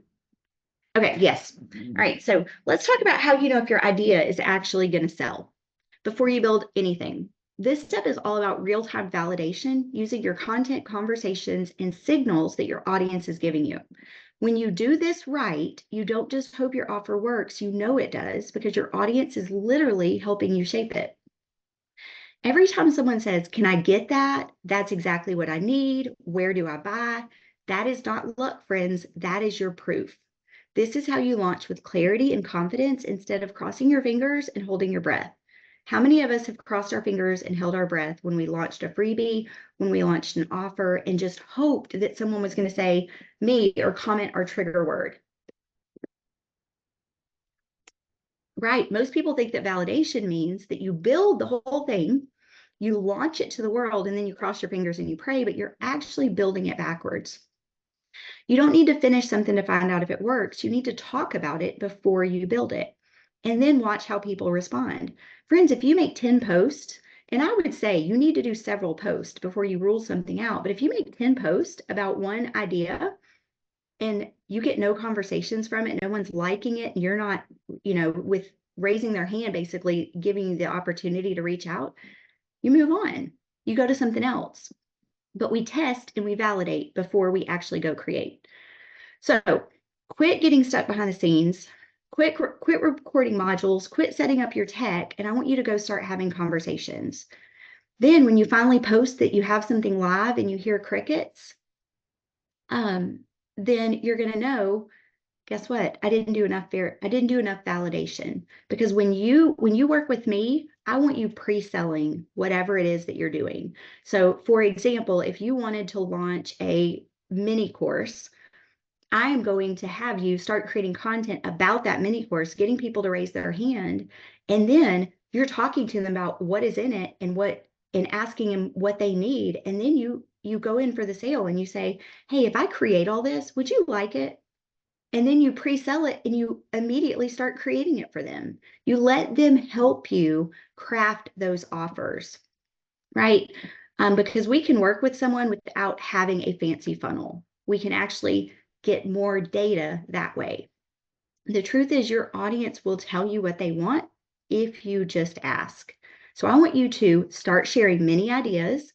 Okay, yes. All right, so let's talk about how you know if your idea is actually going to sell before you build anything. This step is all about real-time validation using your content, conversations, and signals that your audience is giving you. When you do this right, you don't just hope your offer works, you know it does, because your audience is literally helping you shape it. Every time someone says, can I get that? That's exactly what I need. Where do I buy? That is not luck, friends. That is your proof. This is how you launch with clarity and confidence instead of crossing your fingers and holding your breath. How many of us have crossed our fingers and held our breath when we launched a freebie, when we launched an offer, and just hoped that someone was going to say me or comment our trigger word? Right. Most people think that validation means that you build the whole thing, you launch it to the world, and then you cross your fingers and you pray, but you're actually building it backwards. You don't need to finish something to find out if it works. You need to talk about it before you build it and then watch how people respond. Friends, if you make 10 posts, and I would say you need to do several posts before you rule something out, but if you make 10 posts about one idea and you get no conversations from it, no one's liking it, and you're not, with raising their hand, basically giving you the opportunity to reach out, you move on. You go to something else. but we test and we validate before we actually go create. So quit getting stuck behind the scenes, quit recording modules, quit setting up your tech, and I want you to go start having conversations. Then when you finally post that you have something live and you hear crickets, then you're going to know, guess what? I didn't do enough validation, because when you work with me, I want you pre-selling whatever it is that you're doing. So for example, if you wanted to launch a mini course, I am going to have you start creating content about that mini course, getting people to raise their hand, and then you're talking to them about what is in it and asking them what they need. And then you go in for the sale and you say, hey, if I create all this, would you like it? And then you pre-sell it and you immediately start creating it for them. You let them help you craft those offers, right? Because we can work with someone without having a fancy funnel. We can actually get more data that way. The truth is, your audience will tell you what they want if you just ask. So I want you to start sharing many ideas.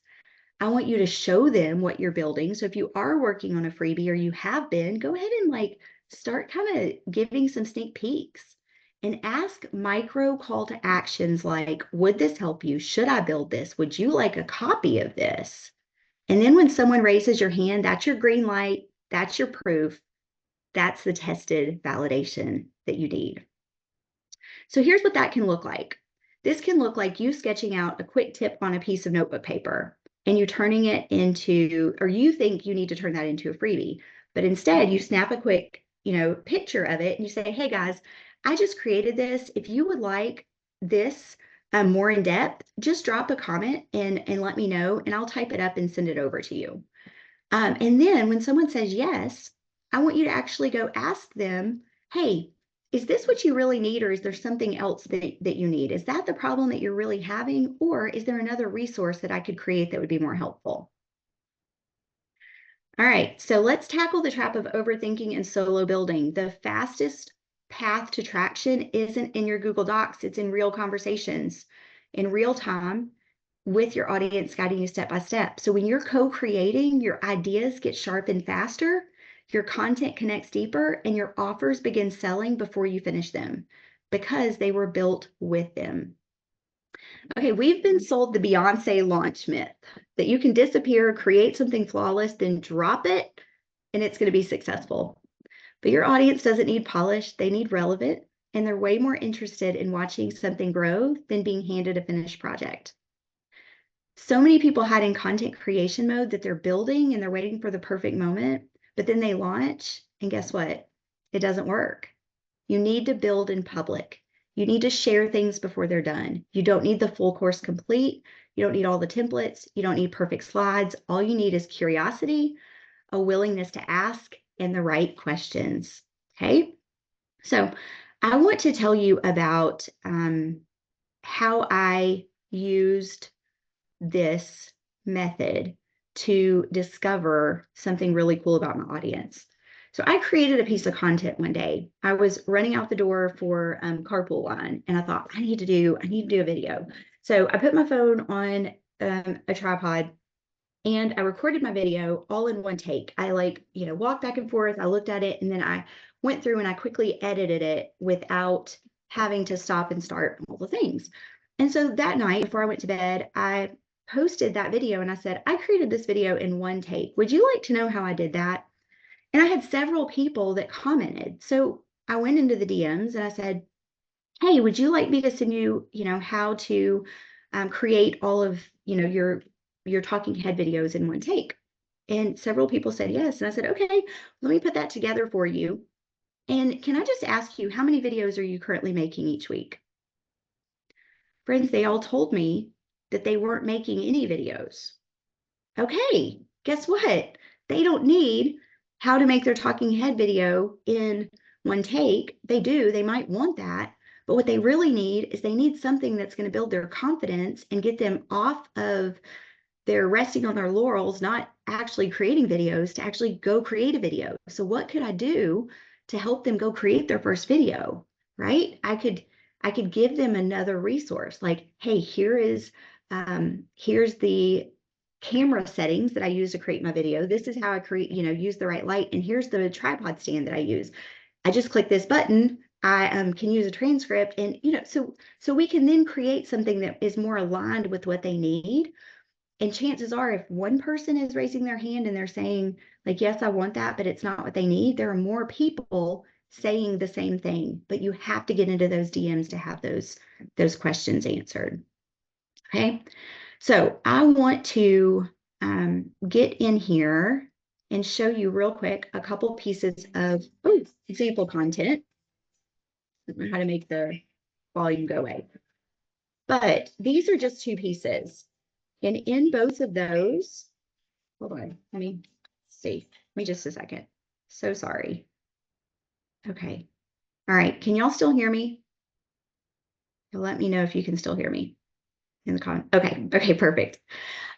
I want you to show them what you're building. So if you are working on a freebie or you have been, go ahead and start kind of giving some sneak peeks and ask micro call to actions like, would this help you? Should I build this? Would you like a copy of this? And then when someone raises your hand, that's your green light. That's your proof. That's the tested validation that you need. So here's what that can look like. This can look like you sketching out a quick tip on a piece of notebook paper and you turning it into, or you think you need to turn that into a freebie, but instead you snap a quick, picture of it and you say, hey guys, I just created this. If you would like this more in depth, just drop a comment and let me know, and I'll type it up and send it over to you. And then when someone says yes, I want you to actually go ask them, hey, is this what you really need, or is there something else that you need? Is that the problem that you're really having, or is there another resource that I could create that would be more helpful? All right, so let's tackle the trap of overthinking and solo building. The fastest path to traction isn't in your Google Docs, it's in real conversations, in real time, with your audience guiding you step by step. So when you're co-creating, your ideas get sharpened faster, your content connects deeper, and your offers begin selling before you finish them because they were built with them. Okay, we've been sold the Beyonce launch myth that you can disappear, create something flawless, then drop it, and it's going to be successful. But your audience doesn't need polish, they need relevant, and they're way more interested in watching something grow than being handed a finished project. So many people hide in content creation mode that they're building and they're waiting for the perfect moment, but then they launch, and guess what? It doesn't work. You need to build in public. You need to share things before they're done. You don't need the full course complete. You don't need all the templates. You don't need perfect slides. All you need is curiosity, a willingness to ask, and the right questions. Okay? So I want to tell you about how I used this method to discover something really cool about my audience. So I created a piece of content one day. I was running out the door for carpool line, and I thought I need to do a video. So I put my phone on a tripod and I recorded my video all in one take. I walked back and forth. I looked at it, and then I went through and I quickly edited it without having to stop and start all the things. And so that night before I went to bed, I posted that video and I said, I created this video in one take. Would you like to know how I did that? And I had several people that commented. So I went into the DMs and I said, hey, would you like me to send you, how to create all of, your talking head videos in one take? And several people said yes. And I said, okay, let me put that together for you. And can I just ask you, how many videos are you currently making each week? Friends, they all told me that they weren't making any videos. Okay, guess what? They don't need how to make their talking head video in one take. They do, they might want that. But what they really need is they need something that's going to build their confidence and get them off of their resting on their laurels, not actually creating videos, to actually go create a video. So what could I do to help them go create their first video, right? I could give them another resource like, hey, here's the camera settings that I use to create my video. This is how I create, use the right light. And here's the tripod stand that I use. I just click this button. I can use a transcript, and so we can then create something that is more aligned with what they need. And chances are, if one person is raising their hand and they're saying, like, yes, I want that, but it's not what they need, there are more people saying the same thing. But you have to get into those DMs to have those questions answered. Okay. So I want to get in here and show you real quick a couple pieces of example content. I don't know how to make the volume go away. But these are just two pieces. And in both of those, hold on, let me see. Give me just a second. So sorry. Okay. All right. Can y'all still hear me? Let me know if you can still hear me in the comment. Okay. Okay, perfect.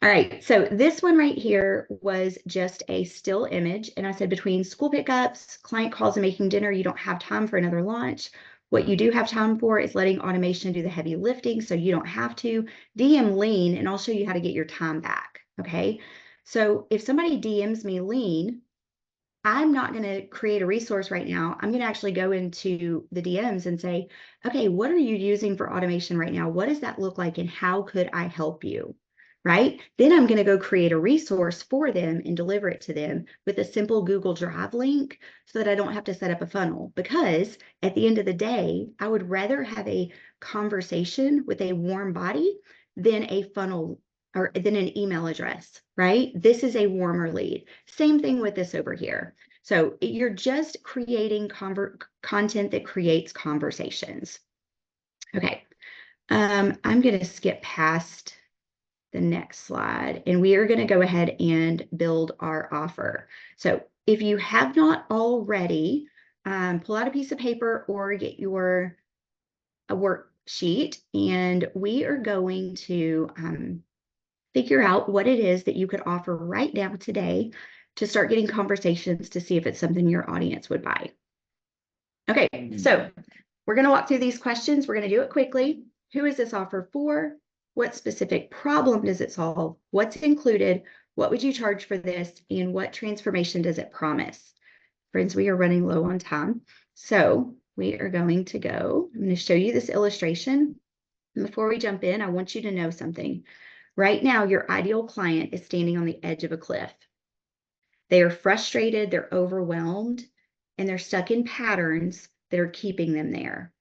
All right, so this one right here was just a still image. And I said between school pickups, client calls, and making dinner, you don't have time for another launch. What you do have time for is letting automation do the heavy lifting so you don't have to. DM lean, and I'll show you how to get your time back, okay? So if somebody DMs me lean, I'm not going to create a resource right now. I'm going to actually go into the DMs and say, okay, what are you using for automation right now? What does that look like? And how could I help you? Right? Then I'm going to go create a resource for them and deliver it to them with a simple Google Drive link so that I don't have to set up a funnel. Because at the end of the day, I would rather have a conversation with a warm body than a funnel or than an email address, right? This is a warmer lead. Same thing with this over here. So you're just creating content that creates conversations. Okay, I'm going to skip past the next slide, and we are going to go ahead and build our offer. So if you have not already, pull out a piece of paper or get your a worksheet, and we are going to figure out what it is that you could offer right now today to start getting conversations to see if it's something your audience would buy. Okay, so we're going to walk through these questions. We're going to do it quickly. Who is this offer for? What specific problem does it solve? What's included? What would you charge for this? And what transformation does it promise? Friends, we are running low on time. So we are going to go. I'm going to show you this illustration. And before we jump in, I want you to know something. Right now, your ideal client is standing on the edge of a cliff. They are frustrated, they're overwhelmed, and they're stuck in patterns that are keeping them there.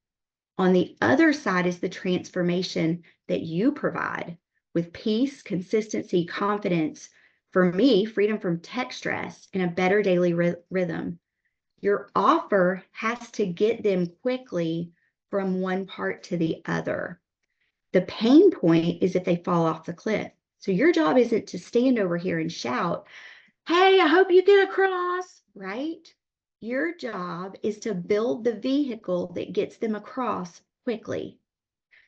On the other side is the transformation that you provide with peace, consistency, confidence. For me, freedom from tech stress and a better daily rhythm. Your offer has to get them quickly from one part to the other. The pain point is if they fall off the cliff. So your job isn't to stand over here and shout, hey, I hope you get across, right? Your job is to build the vehicle that gets them across quickly.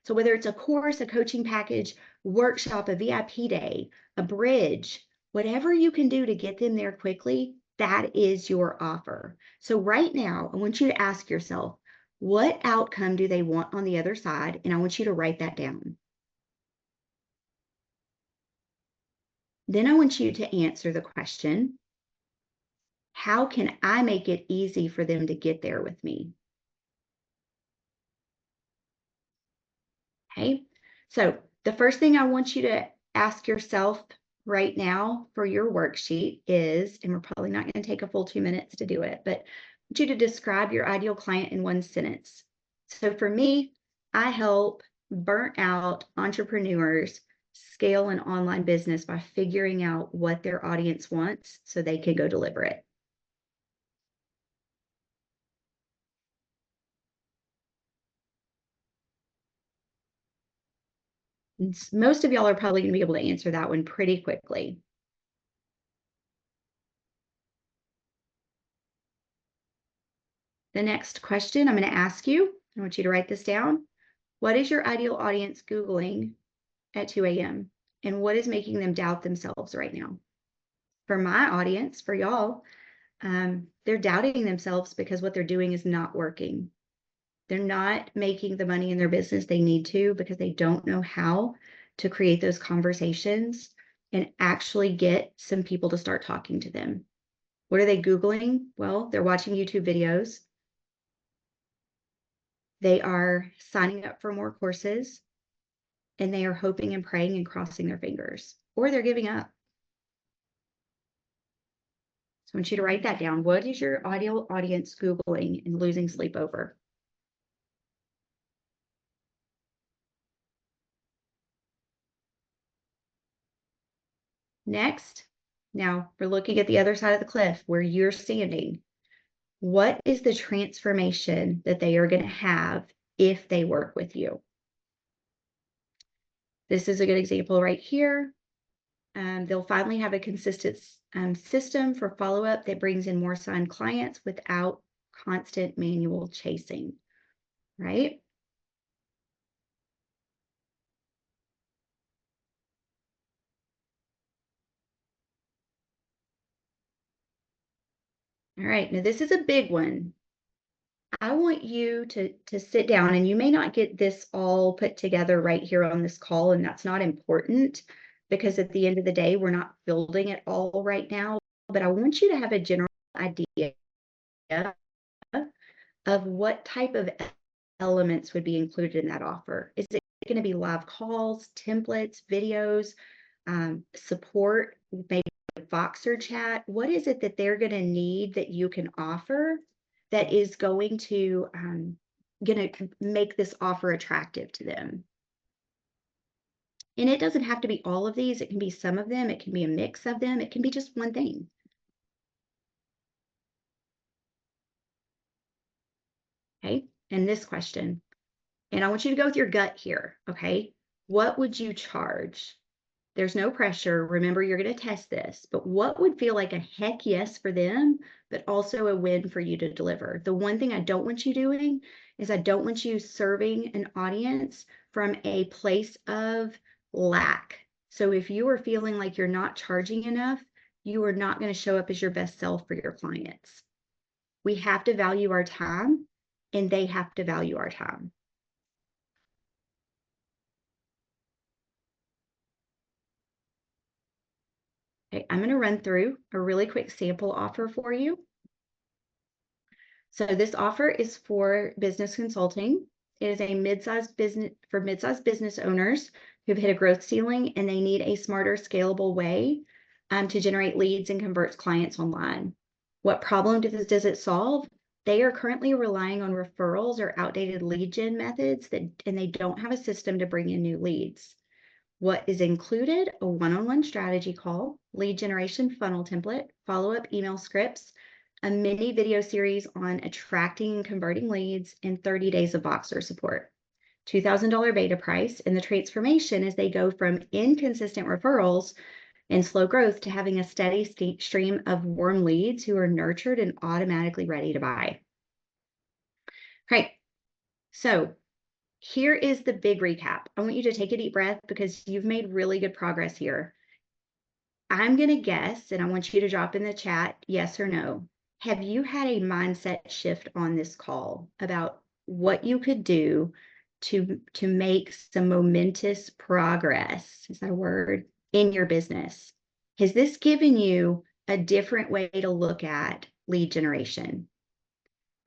So whether it's a course, a coaching package, workshop, a VIP day, a bridge, whatever you can do to get them there quickly, that is your offer. So right now, I want you to ask yourself, what outcome do they want on the other side? And I want you to write that down. Then I want you to answer the question, how can I make it easy for them to get there with me? Okay, so the first thing I want you to ask yourself right now for your worksheet is, and we're probably not going to take a full 2 minutes to do it, but I want you to describe your ideal client in one sentence. So for me, I help burnt out entrepreneurs scale an online business by figuring out what their audience wants so they can go deliver it. Most of y'all are probably going to be able to answer that one pretty quickly. The next question I'm going to ask you, I want you to write this down. What is your ideal audience Googling at 2 a.m.? And what is making them doubt themselves right now? For my audience, for y'all, they're doubting themselves because what they're doing is not working. They're not making the money in their business they need to because they don't know how to create those conversations. and actually get some people to start talking to them. What are they Googling? Well, they're watching YouTube videos. They are signing up for more courses, and they are hoping and praying and crossing their fingers, or they're giving up. So I want you to write that down. What is your ideal audience Googling and losing sleep over? Next, now we're looking at the other side of the cliff where you're standing. What is the transformation that they are going to have if they work with you? This is a good example right here. They'll finally have a consistent system for follow-up that brings in more signed clients without constant manual chasing, right? All right, now this is a big one. I want you to sit down, and you may not get this all put together right here on this call, and that's not important because at the end of the day, we're not building it all right now. But I want you to have a general idea of what type of elements would be included in that offer. Is it going to be live calls, templates, videos, support, maybe Voxer chat? What is it that they're going to need that you can offer that is going to make this offer attractive to them? And it doesn't have to be all of these. It can be some of them. It can be a mix of them. It can be just one thing. Okay. And this question, and I want you to go with your gut here. Okay. What would you charge? There's no pressure. Remember, you're going to test this, but what would feel like a heck yes for them, but also a win for you to deliver? The one thing I don't want you doing is I don't want you serving an audience from a place of lack. So if you are feeling like you're not charging enough, you are not going to show up as your best self for your clients. We have to value our time, and they have to value our time. Okay, I'm going to run through a really quick sample offer for you. So this offer is for business consulting. It is a mid-sized business for mid-sized business owners who've hit a growth ceiling and they need a smarter, scalable way to generate leads and convert clients online. What problem does it solve? They are currently relying on referrals or outdated lead gen methods and they don't have a system to bring in new leads. What is included? A one-on-one strategy call, lead generation funnel template, follow-up email scripts, a mini video series on attracting and converting leads, and 30 days of Voxer support. $2,000 beta price, and the transformation is they go from inconsistent referrals and slow growth to having a steady stream of warm leads who are nurtured and automatically ready to buy. Right. So here is the big recap. I want you to take a deep breath because you've made really good progress here. I'm going to guess, and I want you to drop in the chat, yes or no. Have you had a mindset shift on this call about what you could do to make some momentous progress? Is that a word? In your business? Has this given you a different way to look at lead generation?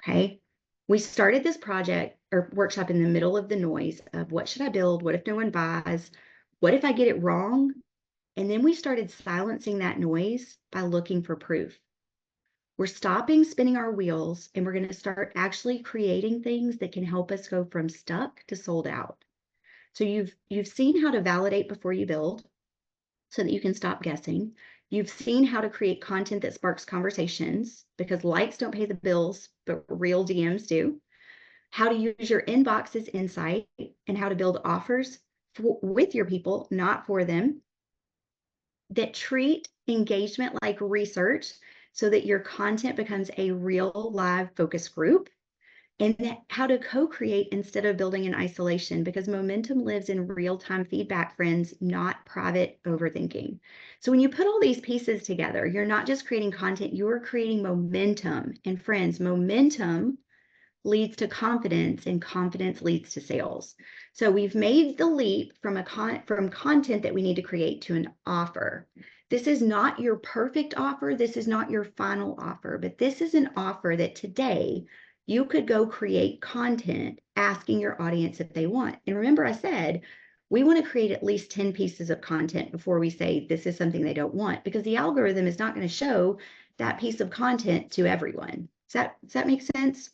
Okay. We started this project or workshop in the middle of the noise of what should I build? What if no one buys? What if I get it wrong? And then we started silencing that noise by looking for proof. We're stopping spinning our wheels and we're going to start actually creating things that can help us go from stuck to sold out. So you've seen how to validate before you build so that you can stop guessing. You've seen how to create content that sparks conversations because likes don't pay the bills, but real DMs do. How to use your inbox as insight and how to build offers with your people, not for them, that treat engagement like research so that your content becomes a real live focus group, and how to co-create instead of building in isolation because momentum lives in real-time feedback, friends, not private overthinking. So when you put all these pieces together, you're not just creating content, you're creating momentum. And friends, momentum leads to confidence, and confidence leads to sales. So we've made the leap from from content that we need to create to an offer. This is not your perfect offer. This is not your final offer, but this is an offer that today you could go create content asking your audience if they want. And remember, I said, we want to create at least 10 pieces of content before we say this is something they don't want, because the algorithm is not going to show that piece of content to everyone. Does that make sense?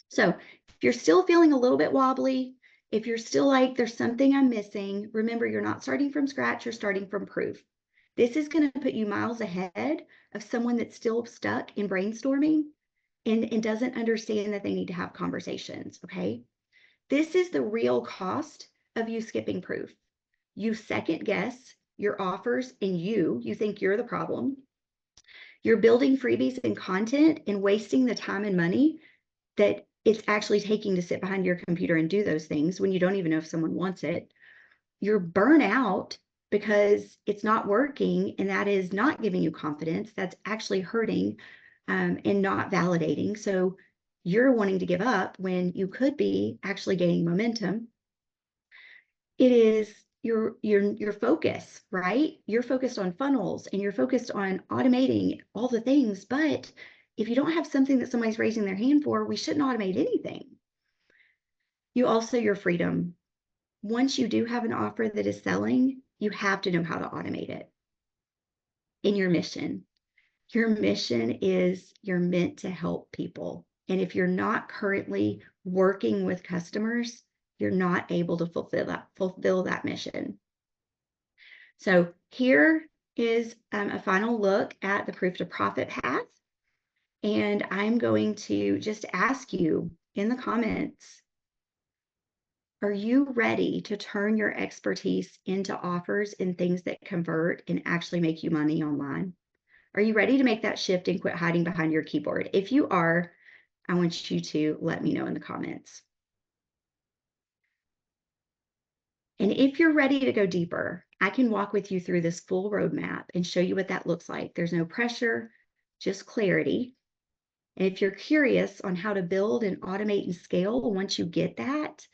So if you're still feeling a little bit wobbly, if you're still like, there's something I'm missing, remember, you're not starting from scratch, you're starting from proof. This is going to put you miles ahead of someone that's still stuck in brainstorming and doesn't understand that they need to have conversations, okay? This is the real cost of you skipping proof. You second guess your offers and you think you're the problem. You're building freebies and content and wasting the time and money that it's actually taking to sit behind your computer and do those things when you don't even know if someone wants it. You're burnt out because it's not working, and that is not giving you confidence. That's actually hurting and not validating. So you're wanting to give up when you could be actually gaining momentum. It is your focus, right? You're focused on funnels and you're focused on automating all the things, but if you don't have something that somebody's raising their hand for, we shouldn't automate anything. Your freedom. Once you do have an offer that is selling, you have to know how to automate it. In your mission is you're meant to help people. And if you're not currently working with customers, you're not able to fulfill that mission. So here is a final look at the proof to profit path. And I'm going to just ask you in the comments, are you ready to turn your expertise into offers and things that convert and actually make you money online? Are you ready to make that shift and quit hiding behind your keyboard? If you are, I want you to let me know in the comments. And if you're ready to go deeper, I can walk with you through this full roadmap and show you what that looks like. There's no pressure, just clarity. And if you're curious on how to build and automate and scale, once you get that,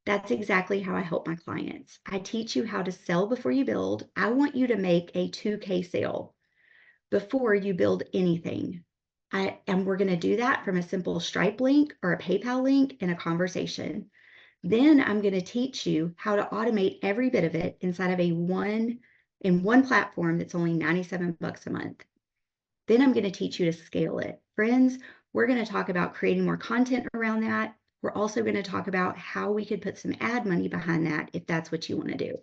that's exactly how I help my clients. I teach you how to sell before you build. I want you to make a 2K sale before you build anything. And we're going to do that from a simple Stripe link or a PayPal link in a conversation. Then I'm going to teach you how to automate every bit of it inside of one platform that's only 97 bucks a month. Then I'm going to teach you to scale it. Friends, we're going to talk about creating more content around that. We're also going to talk about how we could put some ad money behind that if that's what you want to do.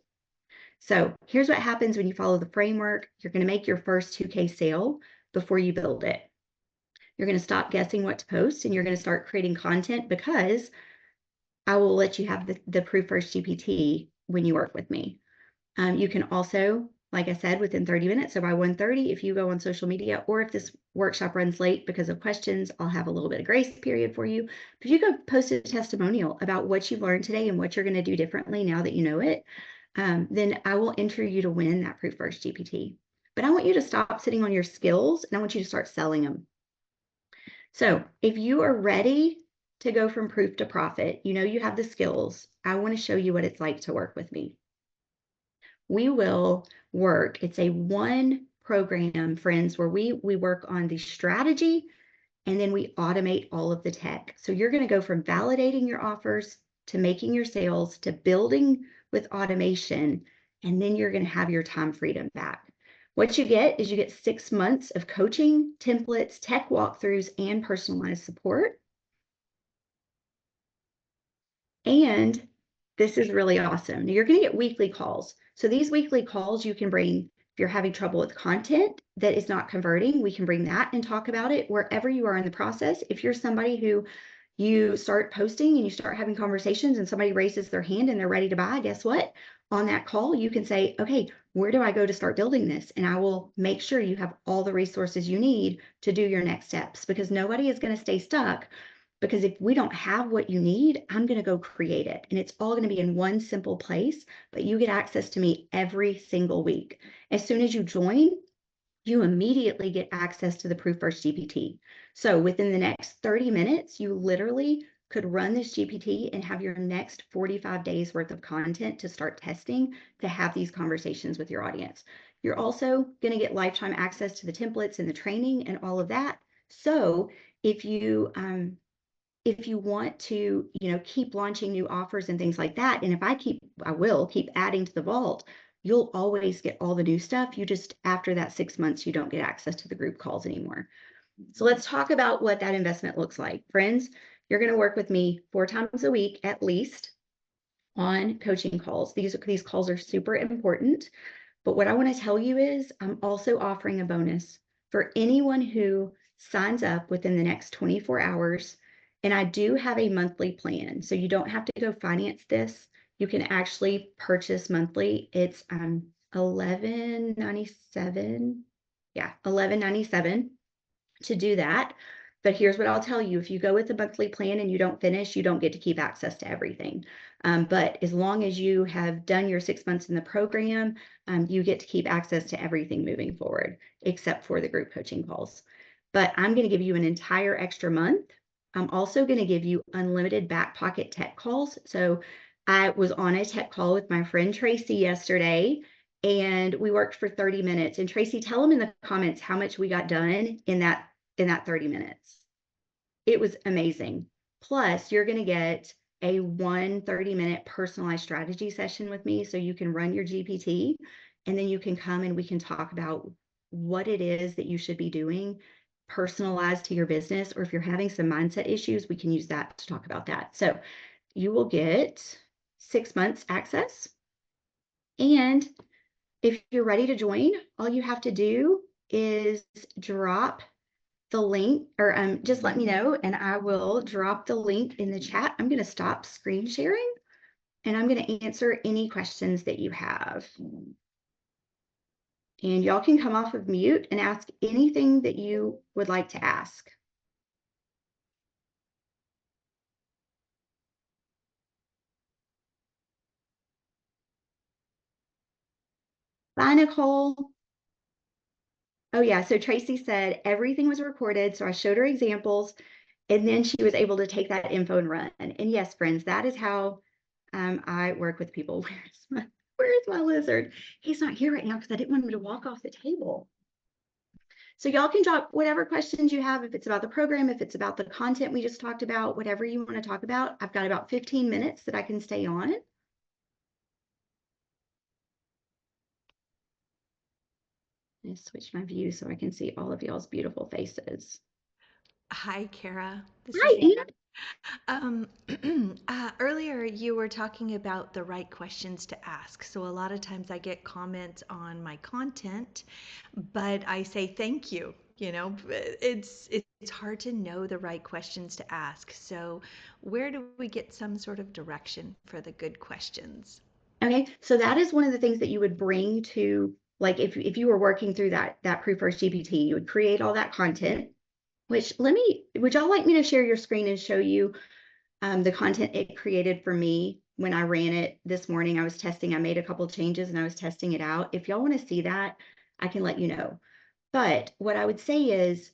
So here's what happens when you follow the framework. You're going to make your first 2K sale before you build it. You're going to stop guessing what to post and you're going to start creating content, because I will let you have the Proof First GPT when you work with me. You can also, like I said, within 30 minutes, so by 1:30, if you go on social media, or if this workshop runs late because of questions, I'll have a little bit of grace period for you. But if you go post a testimonial about what you've learned today and what you're going to do differently now that you know it, then I will enter you to win that Proof First GPT. But I want you to stop sitting on your skills and I want you to start selling them. So if you are ready to go from proof to profit, you know you have the skills. I want to show you what it's like to work with me. We will work. It's a one program, friends, where we work on the strategy and then we automate all of the tech. So you're going to go from validating your offers to making your sales to building with automation, and then you're going to have your time freedom back. What you get is you get 6 months of coaching, templates, tech walkthroughs, and personalized support. And this is really awesome. Now, you're going to get weekly calls. So these weekly calls you can bring, if you're having trouble with content that is not converting, we can bring that and talk about it wherever you are in the process. If you're somebody who you start posting and you start having conversations and somebody raises their hand and they're ready to buy, guess what? On that call, you can say, okay, where do I go to start building this? And I will make sure you have all the resources you need to do your next steps, because nobody is going to stay stuck. Because if we don't have what you need, I'm going to go create it. And it's all going to be in one simple place, but you get access to me every single week. As soon as you join, you immediately get access to the Proof First GPT. So within the next 30 minutes, you literally could run this GPT and have your next 45 days worth of content to start testing to have these conversations with your audience. You're also going to get lifetime access to the templates and the training and all of that. So if you want to, keep launching new offers and things like that, and I will keep adding to the vault, you'll always get all the new stuff. You just, after that 6 months, you don't get access to the group calls anymore. So let's talk about what that investment looks like. Friends, you're going to work with me 4 times a week at least on coaching calls. These calls are super important. But what I want to tell you is I'm also offering a bonus for anyone who signs up within the next 24 hours. And I do have a monthly plan. So you don't have to go finance this. You can actually purchase monthly. It's $11.97. Yeah, $11.97 to do that. But here's what I'll tell you. If you go with the monthly plan and you don't finish, you don't get to keep access to everything. But as long as you have done your 6 months in the program, you get to keep access to everything moving forward, except for the group coaching calls. But I'm going to give you an entire extra month. I'm also going to give you unlimited back pocket tech calls. So I was on a tech call with my friend Tracy yesterday, and we worked for 30 minutes. And Tracy, tell them in the comments how much we got done in that 30 minutes. It was amazing. Plus, you're going to get a 30-minute personalized strategy session with me so you can run your GPT, and then you can come and we can talk about what it is that you should be doing personalized to your business. Or if you're having some mindset issues, we can use that to talk about that. So you will get 6 months access. And if you're ready to join, all you have to do is drop the link, or just let me know and I will drop the link in the chat. I'm going to stop screen sharing and I'm going to answer any questions that you have. And y'all can come off of mute and ask anything that you would like to ask. Bye, Nicole. Oh yeah, so Tracy said everything was recorded. So I showed her examples and then she was able to take that info and run. And yes, friends, that is how I work with people. Where's my lizard? He's not here right now because I didn't want him to walk off the table. So y'all can drop whatever questions you have, if it's about the program, if it's about the content we just talked about, whatever you want to talk about. I've got about 15 minutes that I can stay on. I switch my view so I can see all of y'all's beautiful faces. Hi, Kara. This Hi, is Anne. earlier you were talking about the right questions to ask. So a lot of times I get comments on my content, but I say thank you. It's hard to know the right questions to ask. So where do we get some sort of direction for the good questions? Okay, so that is one of the things that you would bring to, like, if you were working through that Proof First GPT, you would create all that content. Would y'all like me to share your screen and show you the content it created for me when I ran it this morning? I made a couple changes and I was testing it out. If y'all want to see that, I can let you know. But what I would say is,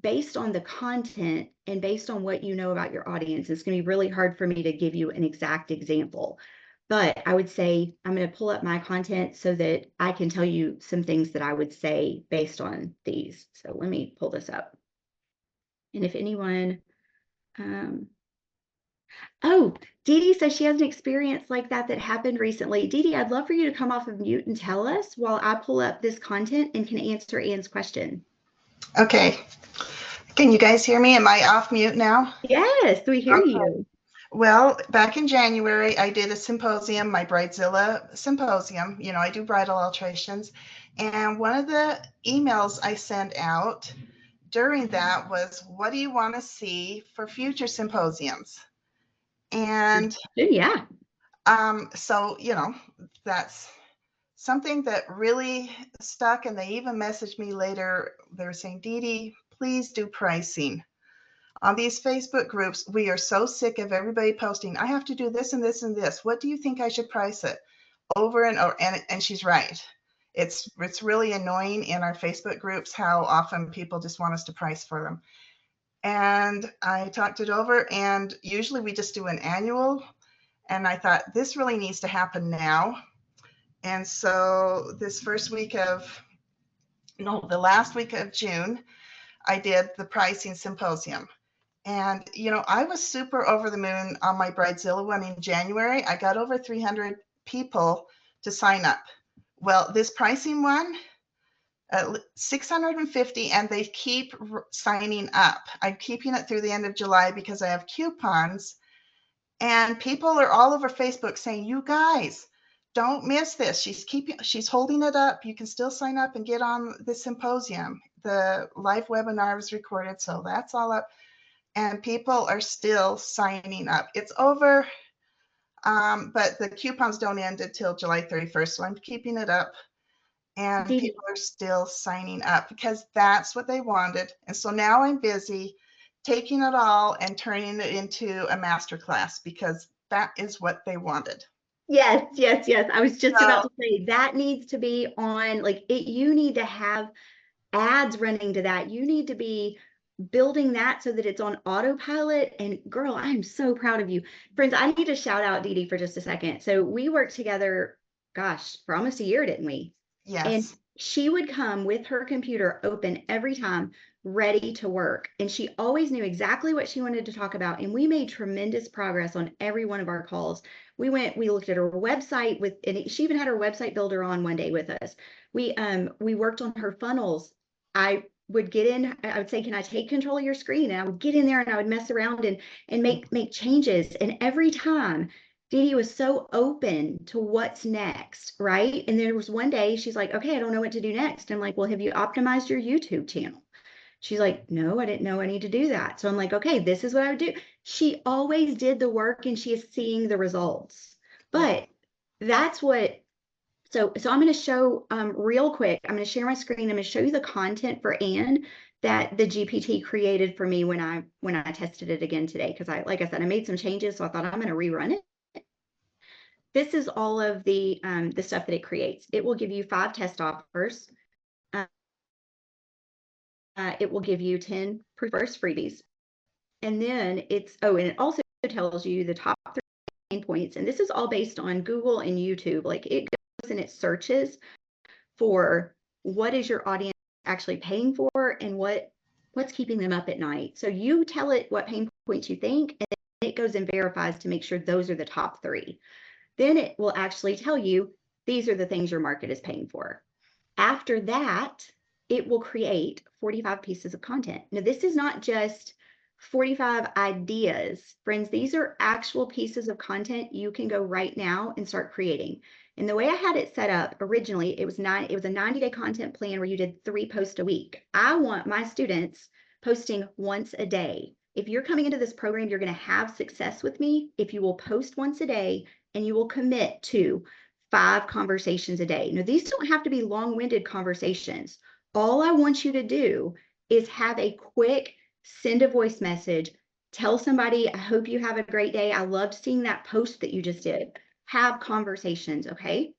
based on the content and based on what you know about your audience, it's going to be really hard for me to give you an exact example. But I would say I'm going to pull up my content so that I can tell you some things that I would say based on these. So let me pull this up. And if anyone, oh, Dee Dee says she has an experience like that happened recently. Dee Dee, I'd love for you to come off of mute and tell us while I pull up this content and can answer Anne's question. Okay. Can you guys hear me? Am I off mute now? Yes, we hear you. Well, back in January, I did a symposium, my Bridezilla symposium. I do bridal alterations. And one of the emails I sent out during that was, what do you want to see for future symposiums? And yeah. So, that's something that really stuck. And they even messaged me later. They were saying, Dee Dee, please do pricing. On these Facebook groups, we are so sick of everybody posting, I have to do this and this and this. What do you think I should price it? Over and over. And she's right. It's really annoying in our Facebook groups how often people just want us to price for them. And I talked it over, and usually we just do an annual. And I thought this really needs to happen now. And so this the last week of June, I did the pricing symposium. And, I was super over the moon on my Bridezilla one in January. I got over 300 people to sign up. Well, this pricing one, 650, and they keep signing up. I'm keeping it through the end of July because I have coupons, and people are all over Facebook saying, "You guys, don't miss this. She's holding it up. You can still sign up and get on the symposium. The live webinar was recorded, so that's all up." And people are still signing up. It's over, but the coupons don't end until July 31st, so I'm keeping it up. And Dee Dee, people are still signing up because that's what they wanted. And so now I'm busy taking it all and turning it into a masterclass because that is what they wanted. yes, yes, yes. I was just about So, to say that needs to be on, like it, you need to have ads running to that. You need to be building that so that it's on autopilot. And girl, I'm so proud of you. Friends, I need to shout out Dee Dee for just a second. So we worked together, gosh, for almost a year, didn't we? And yes. she would come with her computer open every time, ready to work. And she always knew exactly what she wanted to talk about. And we made tremendous progress on every one of our calls. We looked at her website and she even had her website builder on one day with us. We worked on her funnels. I would get in, I would say, "Can I take control of your screen?" And I would get in there and I would mess around and make changes. And every time Dee Dee was so open to what's next, right? And there was one day she's like, "Okay, I don't know what to do next." I'm like, "Well, have you optimized your YouTube channel?" She's like, "No, I didn't know I need to do that." So I'm like, "Okay, this is what I would do." She always did the work and she is seeing the results. Yeah. But that's what, so I'm going to show real quick. I'm going to share my screen. I'm going to show you the content for Anne that the GPT created for me when I tested it again today. Because like I said, I made some changes, so I thought I'm going to rerun it. This is all of the stuff that it creates. It will give you 5 test offers. Uh, it will give you 10 first freebies. And then and it also tells you the top 3 pain points. And this is all based on Google and YouTube. Like it goes and it searches for what is your audience actually paying for and what's keeping them up at night. So you tell it what pain points you think, and then it goes and verifies to make sure those are the top 3. Then it will actually tell you these are the things your market is paying for. After that, it will create 45 pieces of content. Now, this is not just 45 ideas. Friends, these are actual pieces of content you can go right now and start creating. And the way I had it set up originally, it was a 90-day content plan where you did 3 posts a week. I want my students posting once a day. If you're coming into this program, you're going to have success with me if you will post once a day and you will commit to 5 conversations a day. Now, these don't have to be long-winded conversations. All I want you to do is have a quick send a voice message. Tell somebody, "I hope you have a great day. I loved seeing that post that you just did." Have conversations, okay?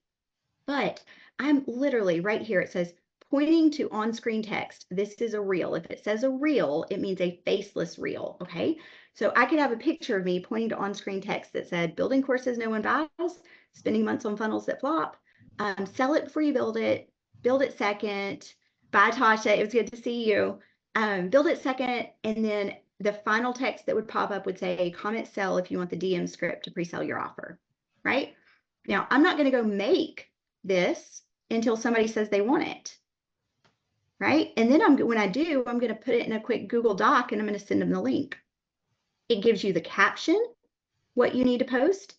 But I'm literally right here. It says pointing to on-screen text. This is a reel. If it says a reel, it means a faceless reel, okay? So I could have a picture of me pointing to on-screen text that said, "Building courses no one buys, spending months on funnels that flop, sell it before you build it second, bye Tasha, it was good to see you, build it second," and then the final text that would pop up would say, "Comment sell if you want the DM script to pre-sell your offer," right? Now, I'm not going to go make this until somebody says they want it, right? And then when I do, I'm going to put it in a quick Google Doc and I'm going to send them the link. It gives you the caption, what you need to post,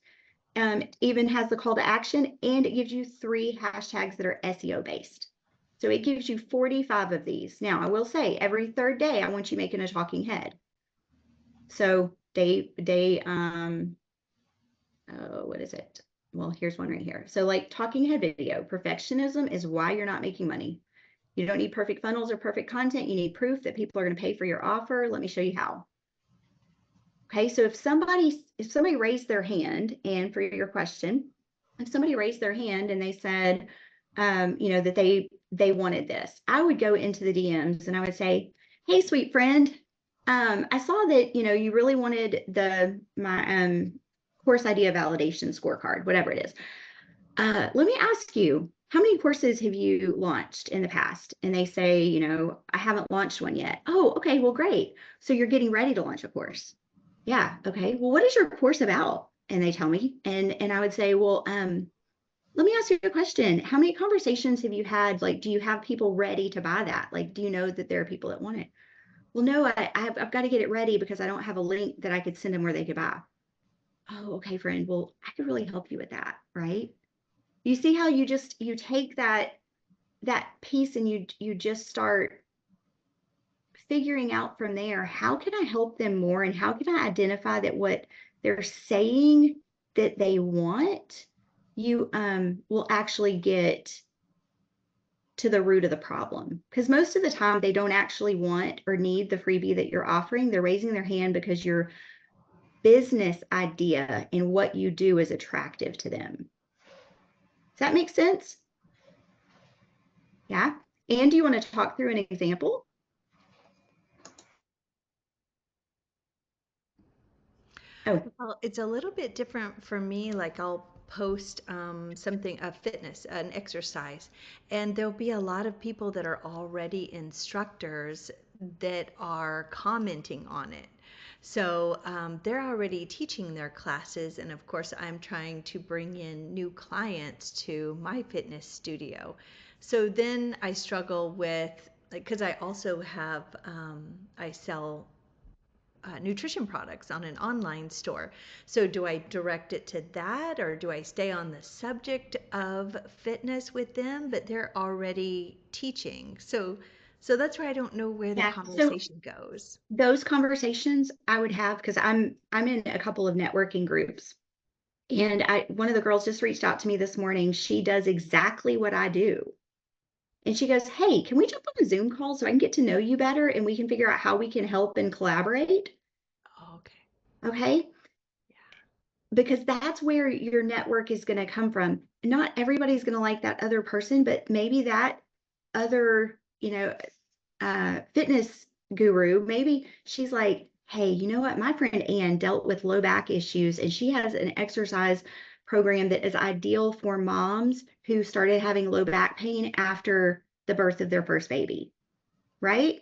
even has the call to action, and it gives you 3 hashtags that are SEO based. So it gives you 45 of these. Now, I will say every 3rd day, I want you making a talking head. So what is it? Well, here's one right here. So like talking head video, perfectionism is why you're not making money. You don't need perfect funnels or perfect content. You need proof that people are going to pay for your offer. Let me show you how. Okay, so if somebody raised their hand, and for your question, if somebody raised their hand and they said, that they wanted this, I would go into the DMs and I would say, hey, sweet friend, I saw that, you really wanted my course idea validation scorecard, whatever it is. Let me ask you, how many courses have you launched in the past? And they say, I haven't launched one yet. Oh, okay, well, great. So you're getting ready to launch a course. Yeah, okay. Well, what is your course about? And they tell me, and I would say, well, let me ask you a question. How many conversations have you had? Like, do you have people ready to buy that? Like, do you know that there are people that want it? Well, no, I've got to get it ready because I don't have a link that I could send them where they could buy. Oh, okay, friend. Well, I could really help you with that, right? You see how you take that piece and you just start figuring out from there, how can I help them more, and how can I identify that what they're saying that they want, you will actually get to the root of the problem. Because most of the time they don't actually want or need the freebie that you're offering. They're raising their hand because your business idea and what you do is attractive to them. Does that make sense? Yeah. And do you want to talk through an example? Oh, Well, it's a little bit different for me. Like I'll post something, a fitness, an exercise, and there'll be a lot of people that are already instructors that are commenting on it. So they're already teaching their classes, and of course, I'm trying to bring in new clients to my fitness studio. So then I struggle with, like, because I also have, I sell nutrition products on an online store. So, do I direct it to that, or do I stay on the subject of fitness with them? But they're already teaching. So that's where I don't know where the yeah. So conversation goes. those conversations I would have because I'm in a couple of networking groups. And one of the girls just reached out to me this morning. She does exactly what I do. And she goes, hey, can we jump on a Zoom call so I can get to know you better and we can figure out how we can help and collaborate? Oh, okay. Okay. Yeah. Because that's where your network is going to come from. Not everybody's going to like that other person, but maybe that other, fitness guru, maybe she's like, hey, you know what? My friend Ann dealt with low back issues and she has an exercise program that is ideal for moms who started having low back pain after the birth of their first baby, right?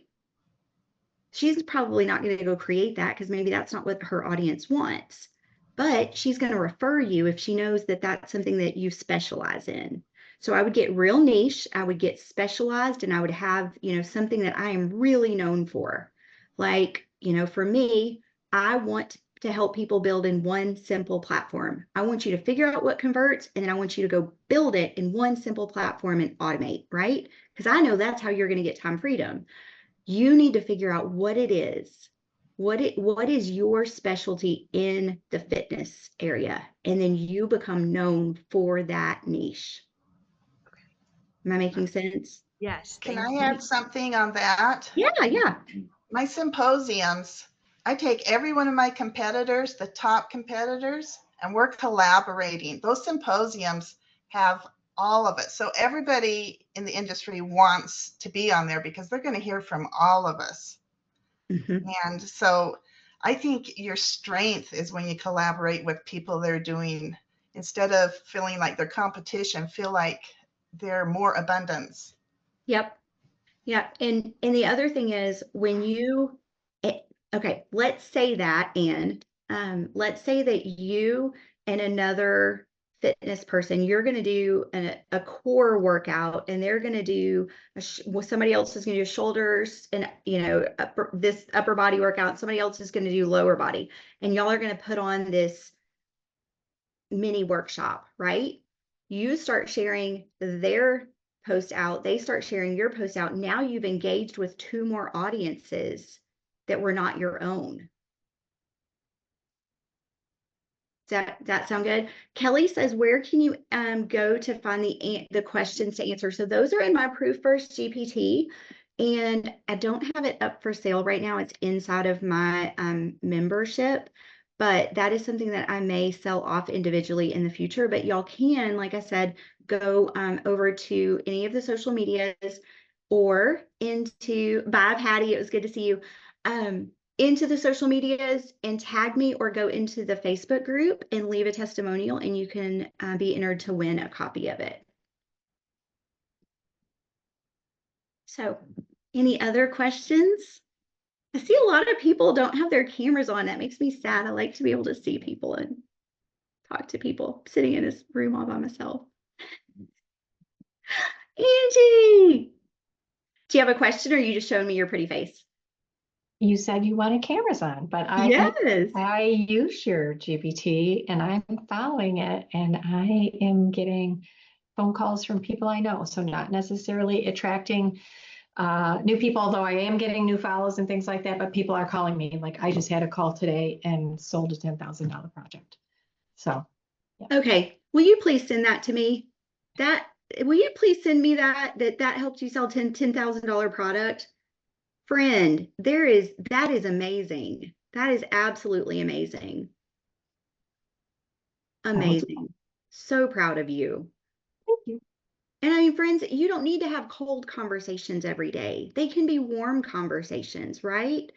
She's probably not going to go create that because maybe that's not what her audience wants. But she's going to refer you if she knows that that's something that you specialize in. So I would get real niche, I would get specialized, and I would have, something that I am really known for. Like, for me, I want to help people build in one simple platform. I want you to figure out what converts, and then I want you to go build it in one simple platform and automate, right? Because I know that's how you're going to get time freedom. You need to figure out what it is. What is your specialty in the fitness area? And then you become known for that niche. Am I making sense? Yes, Can thank I you. add something on that? Yeah, yeah. My symposiums, I take every one of my competitors, the top competitors, and we're collaborating. Those symposiums have all of it. So everybody in the industry wants to be on there because they're going to hear from all of us. Mhm. And so I think your strength is when you collaborate with people that are doing, instead of feeling like they're competition, feel like they're more abundance. Yep. Yeah, and the other thing is when eh, okay, let's say that, and let's say that you and another fitness person, you're going to do a core workout, and they're going to do well, somebody else is going to do shoulders and this upper body workout. Somebody else is going to do lower body, and y'all are going to put on this mini workshop, right? You start sharing their post out, they start sharing your post out. Now you've engaged with two more audiences that were not your own. Does that sound good? Kelly says, where can you go to find the questions to answer? So those are in my Proof First GPT, and I don't have it up for sale right now. It's inside of my membership, but that is something that I may sell off individually in the future. But y'all can, like I said, go over to any of the social medias or into, bye Patty, it was good to see you, into the social medias and tag me or go into the Facebook group and leave a testimonial, and you can be entered to win a copy of it. So any other questions? I see a lot of people don't have their cameras on. That makes me sad. I like to be able to see people and talk to people sitting in this room all by myself. Angie, do you have a question, or are you just showing me your pretty face? You said you wanted cameras on, but Yes. I use your GPT and I'm following it, and I am getting phone calls from people I know. So not necessarily attracting new people, although I am getting new follows and things like that, but people are calling me. Like I just had a call today and sold a $10,000 project. So, yeah. Okay. Will you please send that to me? Will you please send me that helped you sell $10,000 product? Friend, that is amazing. That is absolutely amazing. Amazing. So proud of you. Thank you. And I mean, friends, you don't need to have cold conversations every day. They can be warm conversations, right?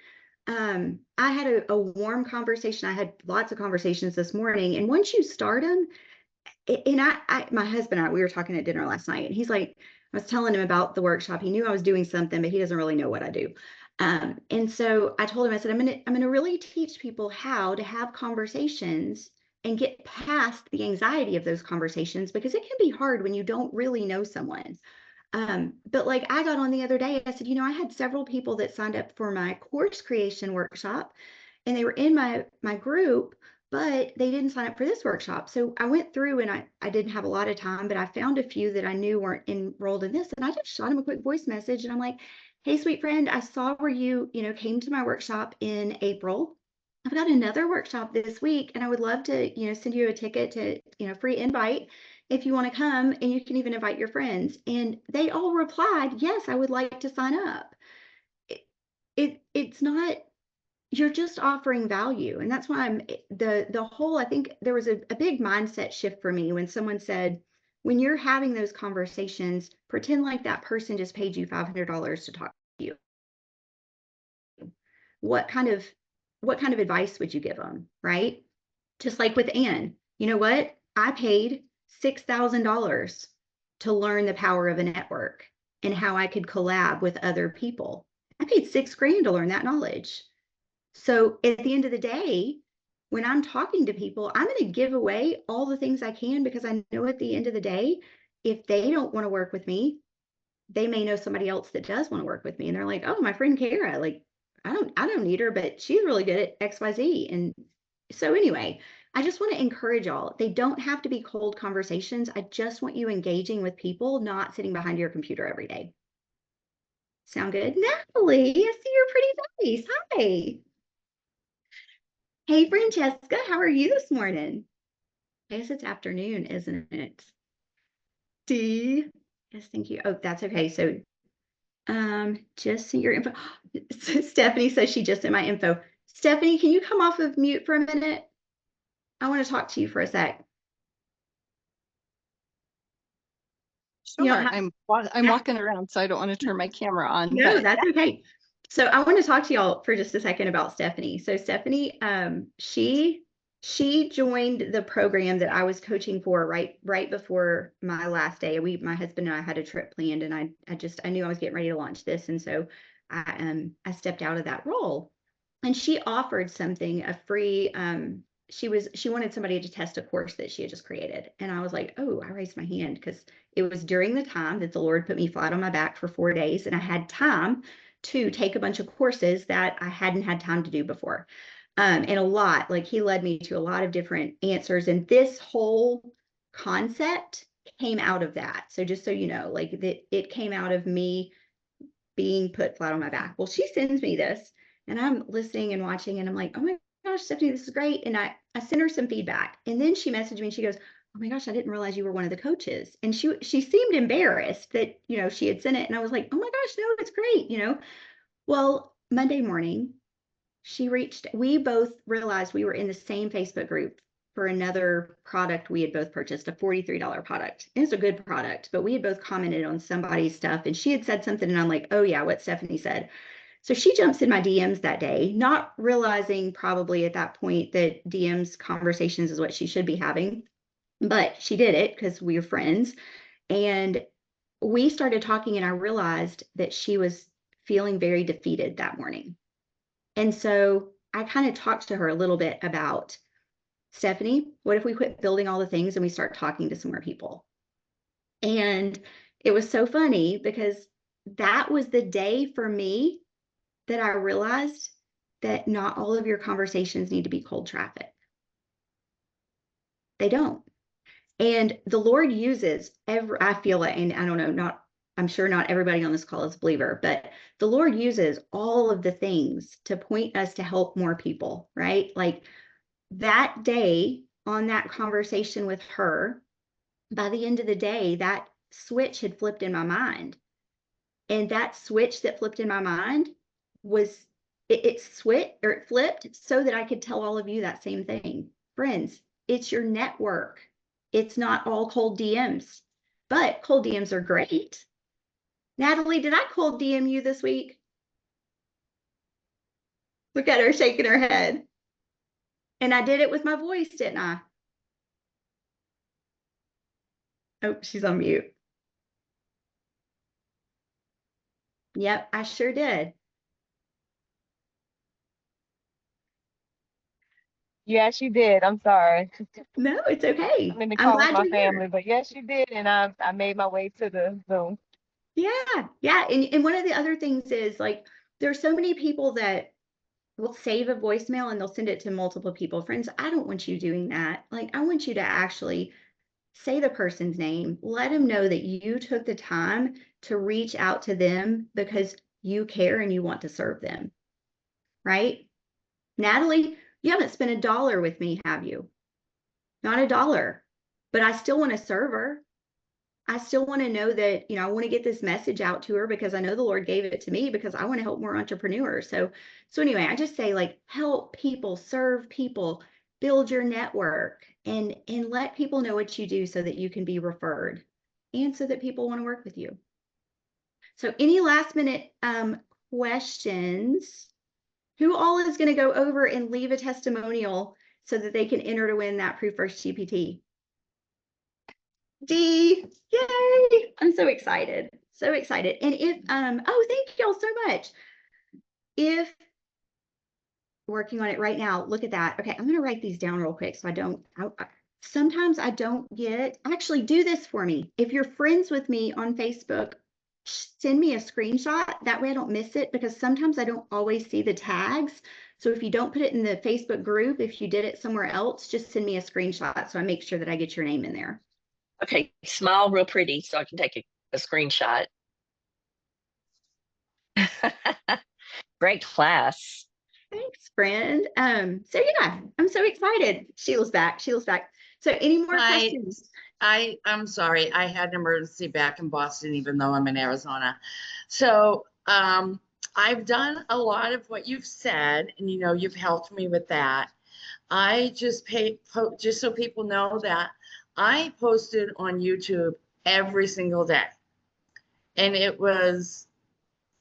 I had a warm conversation. I had lots of conversations this morning. And once you start them, and my husband and I, we were talking at dinner last night, and he's like, I was telling him about the workshop. He knew I was doing something, but he doesn't really know what I do. And so I told him, I said, I'm gonna really teach people how to have conversations and get past the anxiety of those conversations, because it can be hard when you don't really know someone. But like I got on the other day, I said, I had several people that signed up for my course creation workshop, and they were in my group, but they didn't sign up for this workshop. So I went through, and I didn't have a lot of time, but I found a few that I knew weren't enrolled in this. And I just shot them a quick voice message, and I'm like, hey, sweet friend, I saw where you came to my workshop in April. I've got another workshop this week, and I would love to, send you a ticket to, free invite if you want to come, and you can even invite your friends. And they all replied, yes, I would like to sign up. It's not, you're just offering value. And that's why I think there was a big mindset shift for me when someone said, when you're having those conversations, pretend like that person just paid you $500 to talk to you. What kind of advice would you give them, right? Just like with Anne, you know what? I paid $6,000 to learn the power of a network and how I could collab with other people. I paid $6,000 to learn that knowledge. So at the end of the day, when I'm talking to people, I'm going to give away all the things I can, because I know at the end of the day, if they don't want to work with me, they may know somebody else that does want to work with me. And they're like, oh, my friend Kara, like, I don't need her, but she's really good at XYZ. And so anyway, I just want to encourage y'all. They don't have to be cold conversations. I just want you engaging with people, not sitting behind your computer every day. Sound good? Natalie, I see your pretty face. Hi. Hey, Francesca, how are you this morning? I guess it's afternoon, isn't it? D. Yes, thank you. Oh, that's okay. So just see your info. Stephanie says she just sent my info. Stephanie, can you come off of mute for a minute? I want to talk to you for a sec. Sure, I'm walking around, so I don't want to turn my camera on. No, that's okay. So I want to talk to y'all for just a second about Stephanie. So Stephanie, she joined the program that I was coaching for right before my last day. My husband and I had a trip planned, and I knew I was getting ready to launch this, and so I stepped out of that role. And she offered something, a free she wanted somebody to test a course that she had just created. And I was like, oh, I raised my hand, because it was during the time that the Lord put me flat on my back for 4 days, and I had time to take a bunch of courses that I hadn't had time to do before. And a lot, like he led me to a lot of different answers. And this whole concept came out of that. So just so you know, like it came out of me being put flat on my back. Well, she sends me this, and I'm listening and watching, and I'm like, oh my gosh, Stephanie, this is great. And I sent her some feedback, and then she messaged me and she goes, oh my gosh, I didn't realize you were one of the coaches. And she seemed embarrassed that, she had sent it. And I was like, oh my gosh, no, it's great. Well, Monday morning, we both realized we were in the same Facebook group for another product we had both purchased, a $43 product. And it's a good product, but we had both commented on somebody's stuff and she had said something and I'm like, oh yeah, what Stephanie said. So she jumps in my DMs that day, not realizing probably at that point that DMs conversations is what she should be having, but she did it because we were friends. And we started talking and I realized that she was feeling very defeated that morning. And so I kind of talked to her a little bit about, Stephanie, what if we quit building all the things and we start talking to some more people? And it was so funny because that was the day for me that I realized that not all of your conversations need to be cold traffic. They don't. And the Lord uses I feel like, and I don't know, I'm sure not everybody on this call is a believer, but the Lord uses all of the things to point us to help more people, right? Like that day on that conversation with her, by the end of the day, that switch had flipped in my mind. And that switch that flipped in my mind was it flipped so that I could tell all of you that same thing. Friends, it's your network. It's not all cold DMs, but cold DMs are great. Natalie, did I cold DM you this week? Look at her shaking her head. And I did it with my voice, didn't I? Oh, she's on mute. Yep, I sure did. Yes, you did. I'm sorry. No, it's okay. I'm in the I'm car with glad my you're here. family, but yes, you did. And I made my way to the Zoom. Yeah, yeah. And one of the other things is like there's so many people that will save a voicemail and they'll send it to multiple people. Friends, I don't want you doing that. Like I want you to actually say the person's name, let them know that you took the time to reach out to them because you care and you want to serve them, right? Natalie, you haven't spent $1 with me, have you? Not $1, but I still want to serve her. I still want to know that, I want to get this message out to her because I know the Lord gave it to me because I want to help more entrepreneurs. So anyway, I just say like help people, serve people, build your network and let people know what you do so that you can be referred and so that people want to work with you. So any last minute questions? Who all is going to go over and leave a testimonial so that they can enter to win that Proof First GPT? D, yay! I'm so excited. So excited. And if oh, thank y'all so much. If working on it right now, look at that. Okay, I'm gonna write these down real quick so sometimes I don't get actually do this for me. If you're friends with me on Facebook, send me a screenshot. That way I don't miss it because sometimes I don't always see the tags. So if you don't put it in the Facebook group, if you did it somewhere else, just send me a screenshot so I make sure that I get your name in there. Okay, smile real pretty so I can take a screenshot. Great class. Thanks, friend. So yeah, I'm so excited. Sheila's back. So any more questions? I'm sorry. I had an emergency back in Boston, even though I'm in Arizona. So I've done a lot of what you've said, and you've helped me with that. I just just so people know that I posted on YouTube every single day. And it was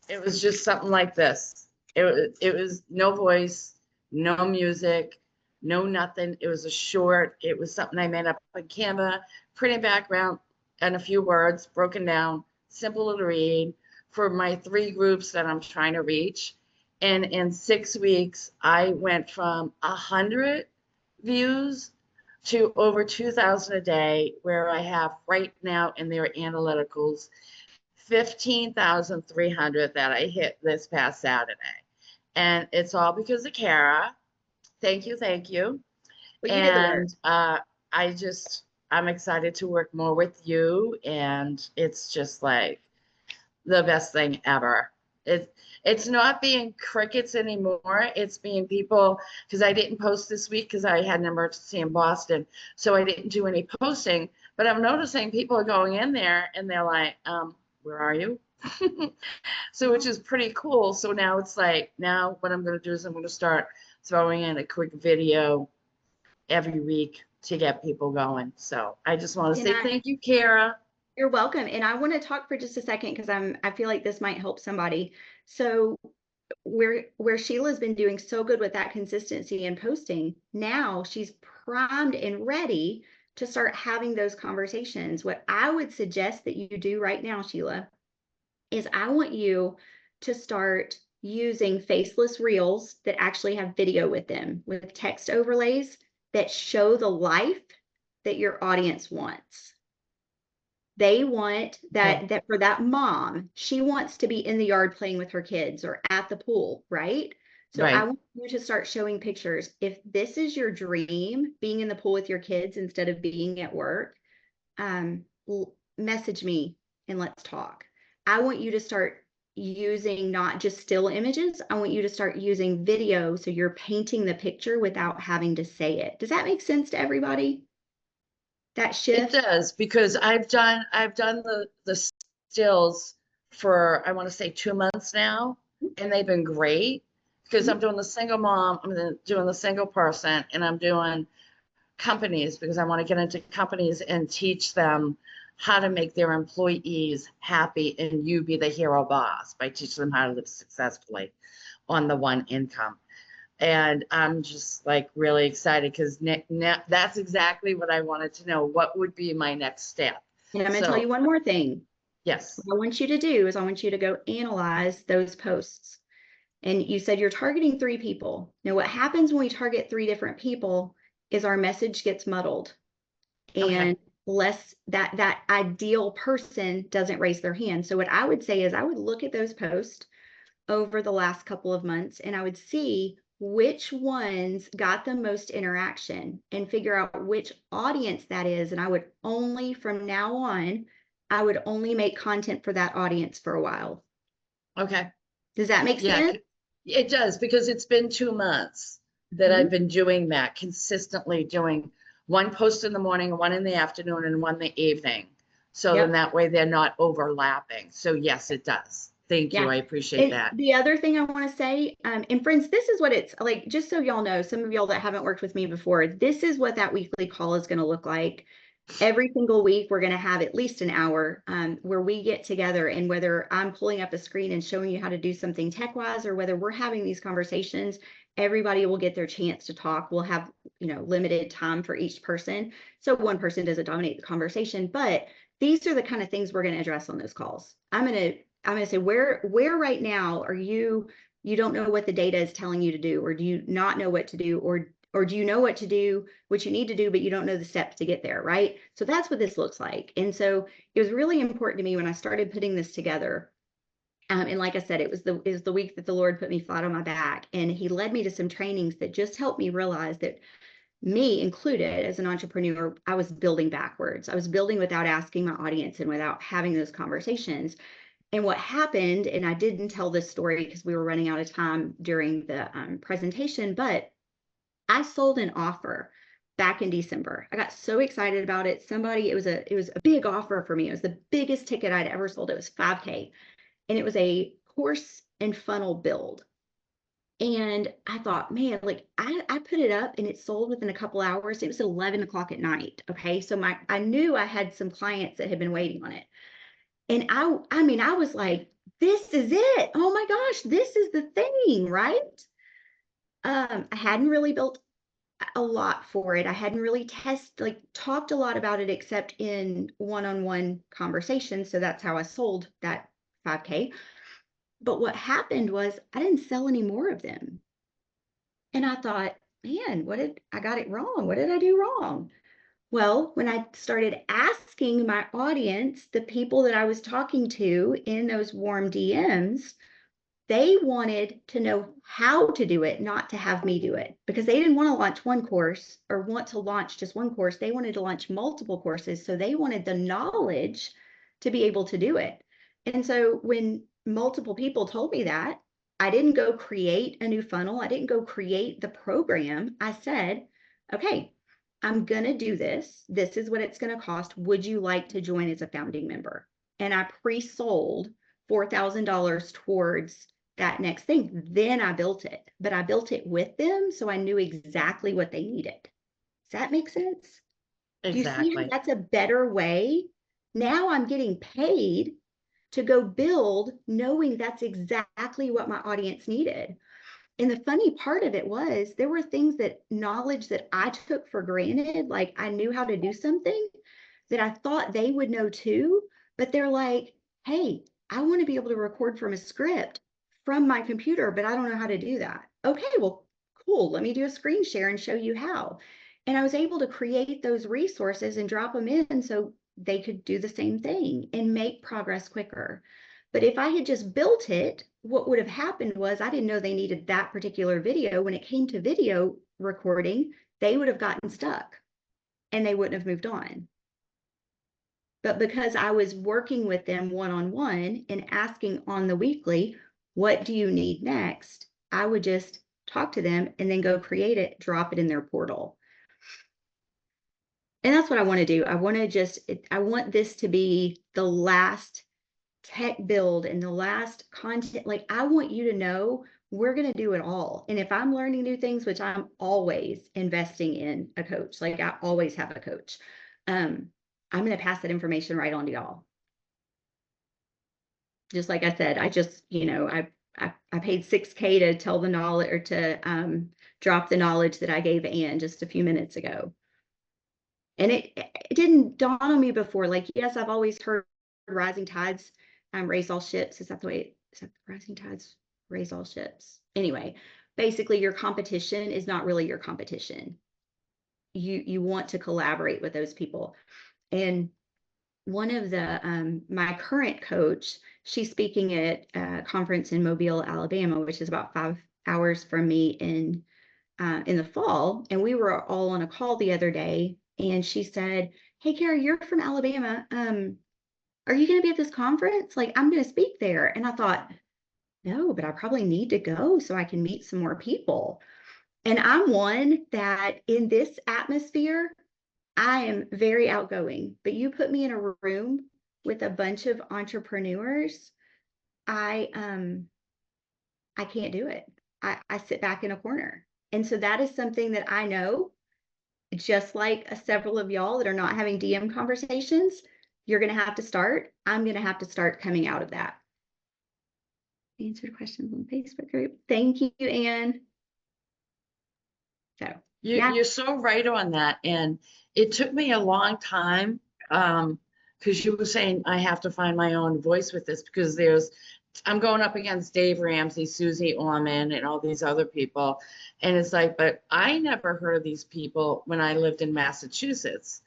just something like this. It was no voice, no music, no nothing. It was it was something I made up on Canva, pretty background and a few words broken down, simple to read for my 3 groups that I'm trying to reach. And in 6 weeks, I went from 100 views to over 2,000 a day, where I have right now in their analyticals 15,300 that I hit this past Saturday. And it's all because of Kara. Thank you, thank you. Well, you did the work. And I'm excited to work more with you, and it's just like the best thing ever. It's not being crickets anymore. It's being people, because I didn't post this week because I had an emergency in Boston. So I didn't do any posting, but I'm noticing people are going in there and they're like, where are you? So, which is pretty cool. So now it's like, now what I'm going to do is I'm going to start throwing in a quick video every week to get people going. So I just want to And say thank you, Kara. You're welcome. And I want to talk for just a second because I feel like this might help somebody. So where Sheila's been doing so good with that consistency and posting, now she's primed and ready to start having those conversations. What I would suggest that you do right now, Sheila, is I want you to start using faceless reels that actually have video with them, with text overlays that show the life that your audience wants. They want that for that mom, she wants to be in the yard playing with her kids or at the pool, right? So I Right. want you to start showing pictures. If this is your dream, being in the pool with your kids instead of being at work, message me and let's talk. I want you to start using not just still images. I want you to start using video so you're painting the picture without having to say it. Does that make sense to everybody? That It shift? does, because I've done the stills for, I want to say 2 months now, and they've been great because I'm doing the single mom, doing the single person, and I'm doing companies because I want to get into companies and teach them how to make their employees happy and you be the hero boss by teaching them how to live successfully on the one income. And I'm just like really excited because that's exactly what I wanted to know. What would be my next step? And I'm going to tell you one more thing. Yes. What I want you to do is I want you to go analyze those posts. And you said you're targeting 3 people. Now, what happens when we target 3 different people is our message gets muddled and less that ideal person doesn't raise their hand. So what I would say is I would look at those posts over the last couple of months and I would see which ones got the most interaction and figure out which audience that is. And I would only, from now on, I would only make content for that audience for a while. Okay. Does that make sense? It does, because it's been 2 months that I've been doing that, consistently doing one post in the morning, one in the afternoon, and one in the evening. So then that way they're not overlapping. So yes, it does. Thank you. I appreciate that. The other thing I want to say, and friends, this is what it's like, just so y'all know, some of y'all that haven't worked with me before, this is what that weekly call is going to look like. Every single week, we're going to have at least an hour where we get together, and whether I'm pulling up a screen and showing you how to do something tech-wise or whether we're having these conversations, everybody will get their chance to talk. We'll have, limited time for each person. So one person doesn't dominate the conversation, but these are the kind of things we're going to address on those calls. I'm going to say, where right now are you don't know what the data is telling you to do, or do you not know what to do, or do you know what to do, what you need to do, but you don't know the steps to get there, right? So that's what this looks like. And so it was really important to me when I started putting this together. And like I said, it was the week that the Lord put me flat on my back, and he led me to some trainings that just helped me realize that, me included, as an entrepreneur, I was building backwards. I was building without asking my audience and without having those conversations. And what happened, and I didn't tell this story because we were running out of time during the presentation, but I sold an offer back in December. I got so excited about it. It was a big offer for me. It was the biggest ticket I'd ever sold. It was $5K, and it was a course and funnel build. And I thought, man, like I put it up and it sold within a couple hours. It was 11 o'clock at night. Okay. So I knew I had some clients that had been waiting on it. And I was like, this is it. Oh my gosh, this is the thing, right? I hadn't really built a lot for it. I hadn't really talked a lot about it except in one-on-one conversations. So that's how I sold that 5K. But what happened was I didn't sell any more of them. And I thought, man, I got it wrong? What did I do wrong? Well, when I started asking my audience, the people that I was talking to in those warm DMs, they wanted to know how to do it, not to have me do it, because they didn't want to launch one course or want to launch just one course. They wanted to launch multiple courses. So they wanted the knowledge to be able to do it. And so when multiple people told me that, I didn't go create a new funnel. I didn't go create the program. I said, okay, I'm going to do this. This is what it's going to cost. Would you like to join as a founding member? And I pre-sold $4,000 towards that next thing. Then I built it, but I built it with them. So I knew exactly what they needed. Does that make sense? Do you see how Exactly. that's a better way? Now I'm getting paid to go build knowing that's exactly what my audience needed. And the funny part of it was there were things that knowledge that I took for granted, like I knew how to do something that I thought they would know too, but they're like, hey, I want to be able to record from a script from my computer, but I don't know how to do that. Okay, well, cool. Let me do a screen share and show you how. And I was able to create those resources and drop them in so they could do the same thing and make progress quicker. But if I had just built it, what would have happened was I didn't know they needed that particular video. When it came to video recording, they would have gotten stuck and they wouldn't have moved on. But because I was working with them one-on-one and asking on the weekly, what do you need next? I would just talk to them and then go create it, drop it in their portal. And that's what I want to do. I want this to be the last tech build and the last content. Like, I want you to know we're going to do it all. And if I'm learning new things, which I'm always investing in a coach, like I always have a coach, I'm going to pass that information right on to y'all. Just like I said, I just, I paid $6K to tell the knowledge or to drop the knowledge that I gave Ann just a few minutes ago. And it didn't dawn on me before. Like, yes, I've always heard rising tides raise all ships. Is that the way? Is that rising tides raise all ships? Anyway, basically, your competition is not really your competition. You want to collaborate with those people. And one of the my current coach, she's speaking at a conference in Mobile, Alabama, which is about 5 hours from me in the fall. And we were all on a call the other day, and she said, "Hey, Kara, you're from Alabama. Are you going to be at this conference? Like, I'm going to speak there." And I thought, no, but I probably need to go so I can meet some more people. And I'm one that in this atmosphere, I am very outgoing, but you put me in a room with a bunch of entrepreneurs, I can't do it. I sit back in a corner. And so that is something that I know, just like several of y'all that are not having DM conversations, you're going to have to start. I'm going to have to start coming out of that. Answered questions on the Facebook group. Thank you, Anne. So You're so right on that. And it took me a long time, because you were saying I have to find my own voice with this, because I'm going up against Dave Ramsey, Susie Orman, and all these other people. And it's like, but I never heard of these people when I lived in Massachusetts.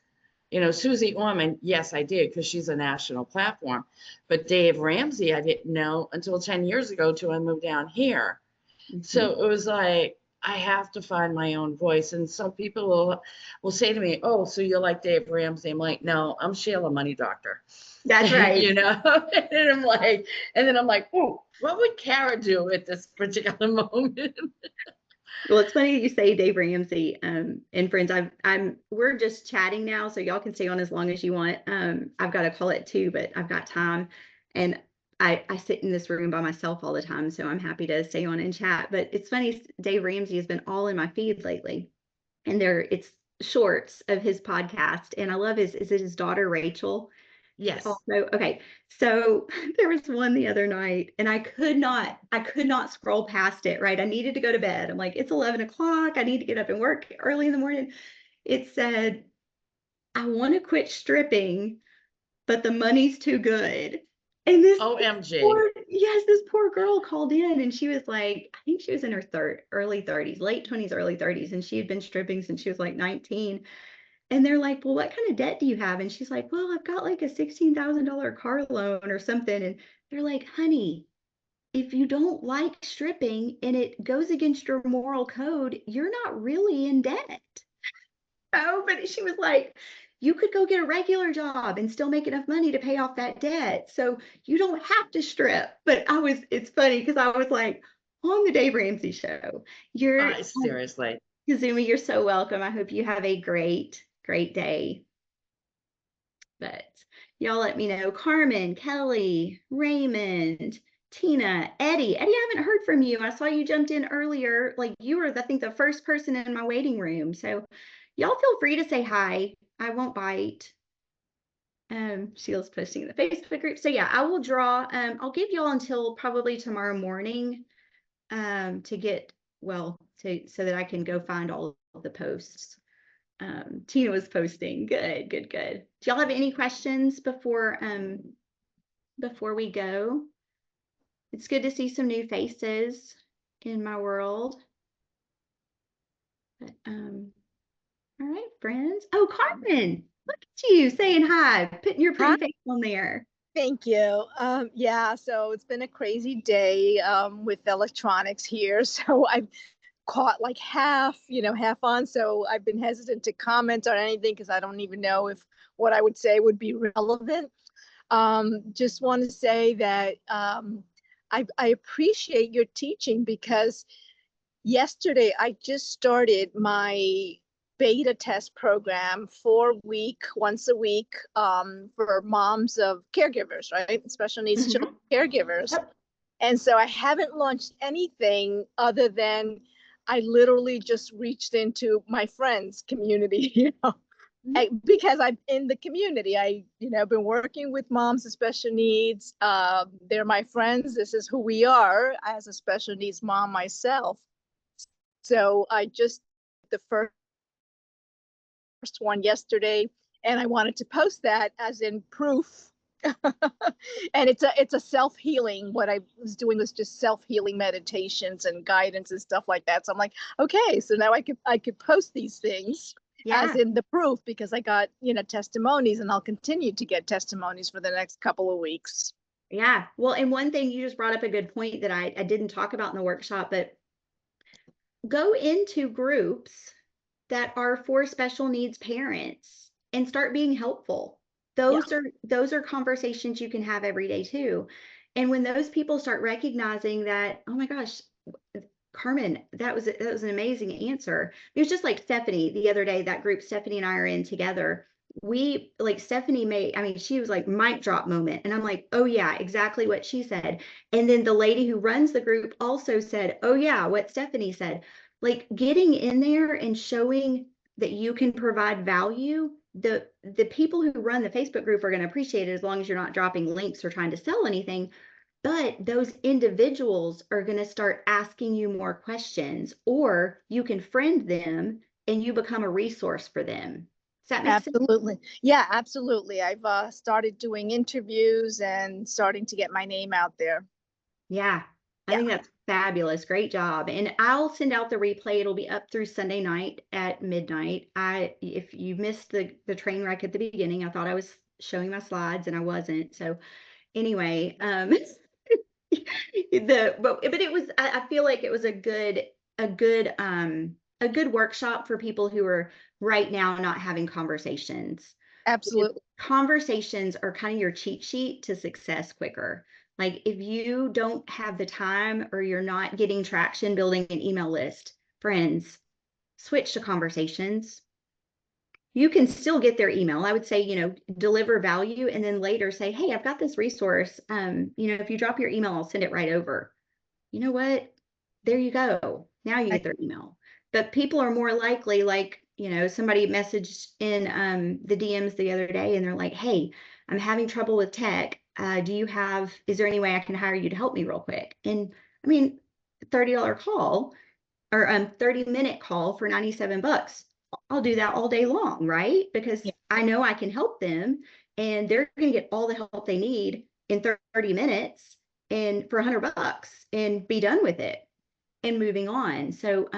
Susie Orman, yes, I did, because she's a national platform. But Dave Ramsey, I didn't know until 10 years ago, till I moved down here. So it was like, I have to find my own voice. And some people will say to me, "Oh, so you're like Dave Ramsey?" I'm like, "No, I'm Sheila Money Doctor." That's right. And then I'm like, "Oh, what would Kara do at this particular moment?" Well, it's funny you say Dave Ramsey, and friends, we're just chatting now, so y'all can stay on as long as you want. I've got a call at 2, but I've got time, and I sit in this room by myself all the time, so I'm happy to stay on and chat. But it's funny, Dave Ramsey has been all in my feed lately, and it's shorts of his podcast, and I love is it his daughter Rachel? Yes. Also, okay. So there was one the other night, and I could not scroll past it, right? I needed to go to bed. I'm like, it's 11 o'clock. I need to get up and work early in the morning. It said, "I want to quit stripping, but the money's too good." And this OMG. this poor girl called in, and she was like, I think she was in her early 30s, late 20s, early 30s, and she had been stripping since she was like 19. And they're like, "Well, what kind of debt do you have?" And she's like, "Well, I've got like a $16,000 car loan or something." And they're like, "Honey, if you don't like stripping and it goes against your moral code, you're not really in debt." Oh, but she was like, "You could go get a regular job and still make enough money to pay off that debt. So you don't have to strip." But it's funny because I was like, on the Dave Ramsey show, Seriously. Kazumi, you're so welcome. I hope you have a great, great day. But y'all let me know. Carmen, Kelly, Raymond, Tina, Eddie. Eddie, I haven't heard from you. I saw you jumped in earlier. Like, you were, I think, the first person in my waiting room. So Y'all feel free to say hi. I won't bite. Sheila's posting in the Facebook group. So yeah, I will draw. I'll give y'all until probably tomorrow morning to get, well, so that I can go find all of the posts. Tina was posting. Good, good, good. Do y'all have any questions before we go? It's good to see some new faces in my world. But, all right, friends. Oh, Carmen, look at you saying hi, putting your pretty face on there. Thank you. Yeah, so it's been a crazy day with electronics here. So I've caught like half on. So I've been hesitant to comment on anything because I don't even know if what I would say would be relevant. Just want to say that I appreciate your teaching because yesterday I just started my beta test program 4 week, once a week, for moms of caregivers, right? Special needs children caregivers. Yep. And so I haven't launched anything other than I literally just reached into my friends community, because I'm in the community. Been working with moms with special needs. They're my friends. This is who we are as a special needs mom myself. So I just the first one yesterday, and I wanted to post that as in proof. And it's a self-healing. What I was doing was just self-healing meditations and guidance and stuff like that. So I'm like, okay, so now I could post these things as in the proof, because I got testimonies, and I'll continue to get testimonies for the next couple of weeks. Yeah. Well, and one thing you just brought up a good point that I didn't talk about in the workshop, but go into groups that are for special needs parents and start being helpful. Those are conversations you can have every day too. And when those people start recognizing that, oh my gosh, Carmen, that was an amazing answer. It was just like Stephanie the other day, that group Stephanie and I are in together. We like Stephanie she was like mic drop moment. And I'm like, oh yeah, exactly what she said. And then the lady who runs the group also said, oh yeah, what Stephanie said. Like getting in there and showing that you can provide value, the people who run the Facebook group are going to appreciate it as long as you're not dropping links or trying to sell anything. But those individuals are going to start asking you more questions, or you can friend them and you become a resource for them. Does that make sense? Absolutely. Yeah, absolutely. I've started doing interviews and starting to get my name out there. Yeah, I think that's fabulous. Great job. And I'll send out the replay. It'll be up through Sunday night at midnight. If you missed the train wreck at the beginning, I thought I was showing my slides and I wasn't. So anyway, but it was, I feel like it was a good workshop for people who are right now not having conversations. Absolutely. Conversations are kind of your cheat sheet to success quicker. Like if you don't have the time or you're not getting traction building an email list, friends, switch to conversations. You can still get their email. I would say, deliver value and then later say, hey, I've got this resource. If you drop your email, I'll send it right over. You know what? There you go. Now you get their email. But people are more likely, like, somebody messaged in the DMs the other day and they're like, hey, I'm having trouble with tech. Is there any way I can hire you to help me real quick? And I mean, $30 call or 30-minute call for $97. I'll do that all day long, right? Because I know I can help them and they're going to get all the help they need in 30 minutes and for $100 and be done with it and moving on. So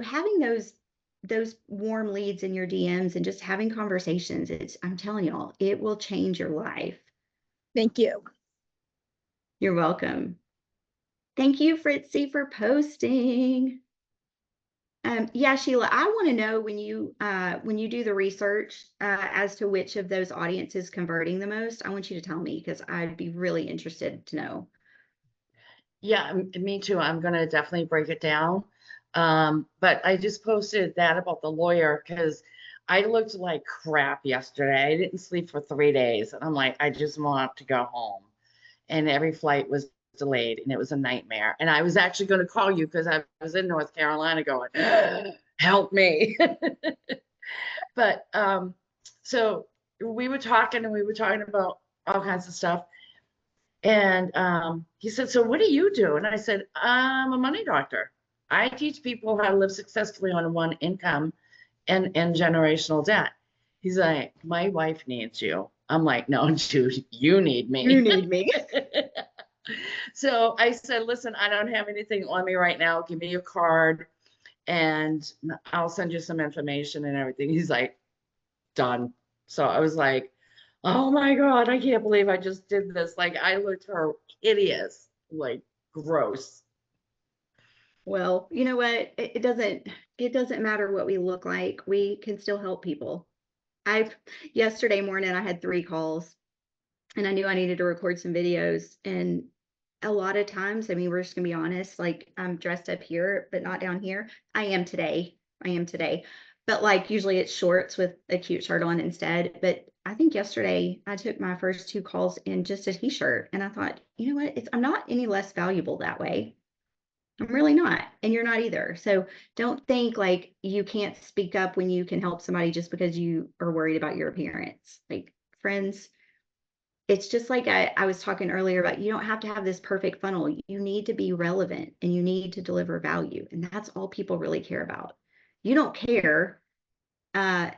having those warm leads in your DMs and just having conversations, I'm telling y'all, it will change your life. Thank you. You're welcome. Thank you, Fritzy, for posting. Yeah, Sheila, I want to know when you do the research as to which of those audiences is converting the most. I want you to tell me because I'd be really interested to know. Yeah, me too. I'm going to definitely break it down. But I just posted that about the lawyer because I looked like crap yesterday. I didn't sleep for 3 days. And I'm like, I just want to go home. And every flight was delayed and it was a nightmare. And I was actually going to call you because I was in North Carolina going, help me. But so we were talking and we were talking about all kinds of stuff. And he said, "So what do you do?" And I said, "I'm a money doctor. I teach people how to live successfully on one income and generational debt." He's like, "My wife needs you." I'm like, "No, dude, you need me." You need me. So I said, "Listen, I don't have anything on me right now. Give me your card and I'll send you some information and everything." He's like, "Done." So I was like, "Oh my God, I can't believe I just did this." Like I looked her hideous, like gross. Well, you know what? It doesn't matter what we look like. We can still help people. Yesterday morning I had 3 calls and I knew I needed to record some videos. And a lot of times, I mean, we're just gonna be honest, like I'm dressed up here, but not down here. I am today. I am today. But like usually it's shorts with a cute shirt on instead. But I think yesterday I took my first 2 calls in just a t-shirt and I thought, you know what? I'm not any less valuable that way. I'm really not, and you're not either. So don't think like you can't speak up when you can help somebody just because you are worried about your appearance. Like, friends, it's just like I was talking earlier about, you don't have to have this perfect funnel. You need to be relevant and you need to deliver value. And that's all people really care about. You don't care uh,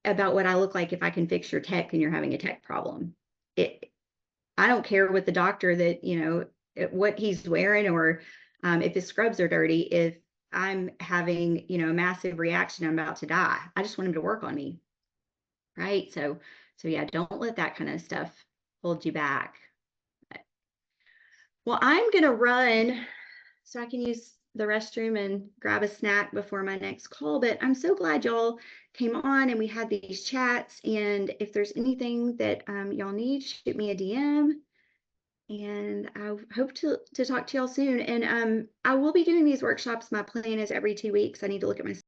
about what I look like if I can fix your tech and you're having a tech problem. I don't care what the doctor that, what he's wearing, or if his scrubs are dirty. If I'm having, a massive reaction, I'm about to die. I just want him to work on me. Right. So yeah, don't let that kind of stuff hold you back. Well, I'm going to run so I can use the restroom and grab a snack before my next call. But I'm so glad y'all came on and we had these chats. And if there's anything that y'all need, shoot me a DM. And I hope to talk to y'all soon. And I will be doing these workshops. My plan is every 2 weeks. I need to look at my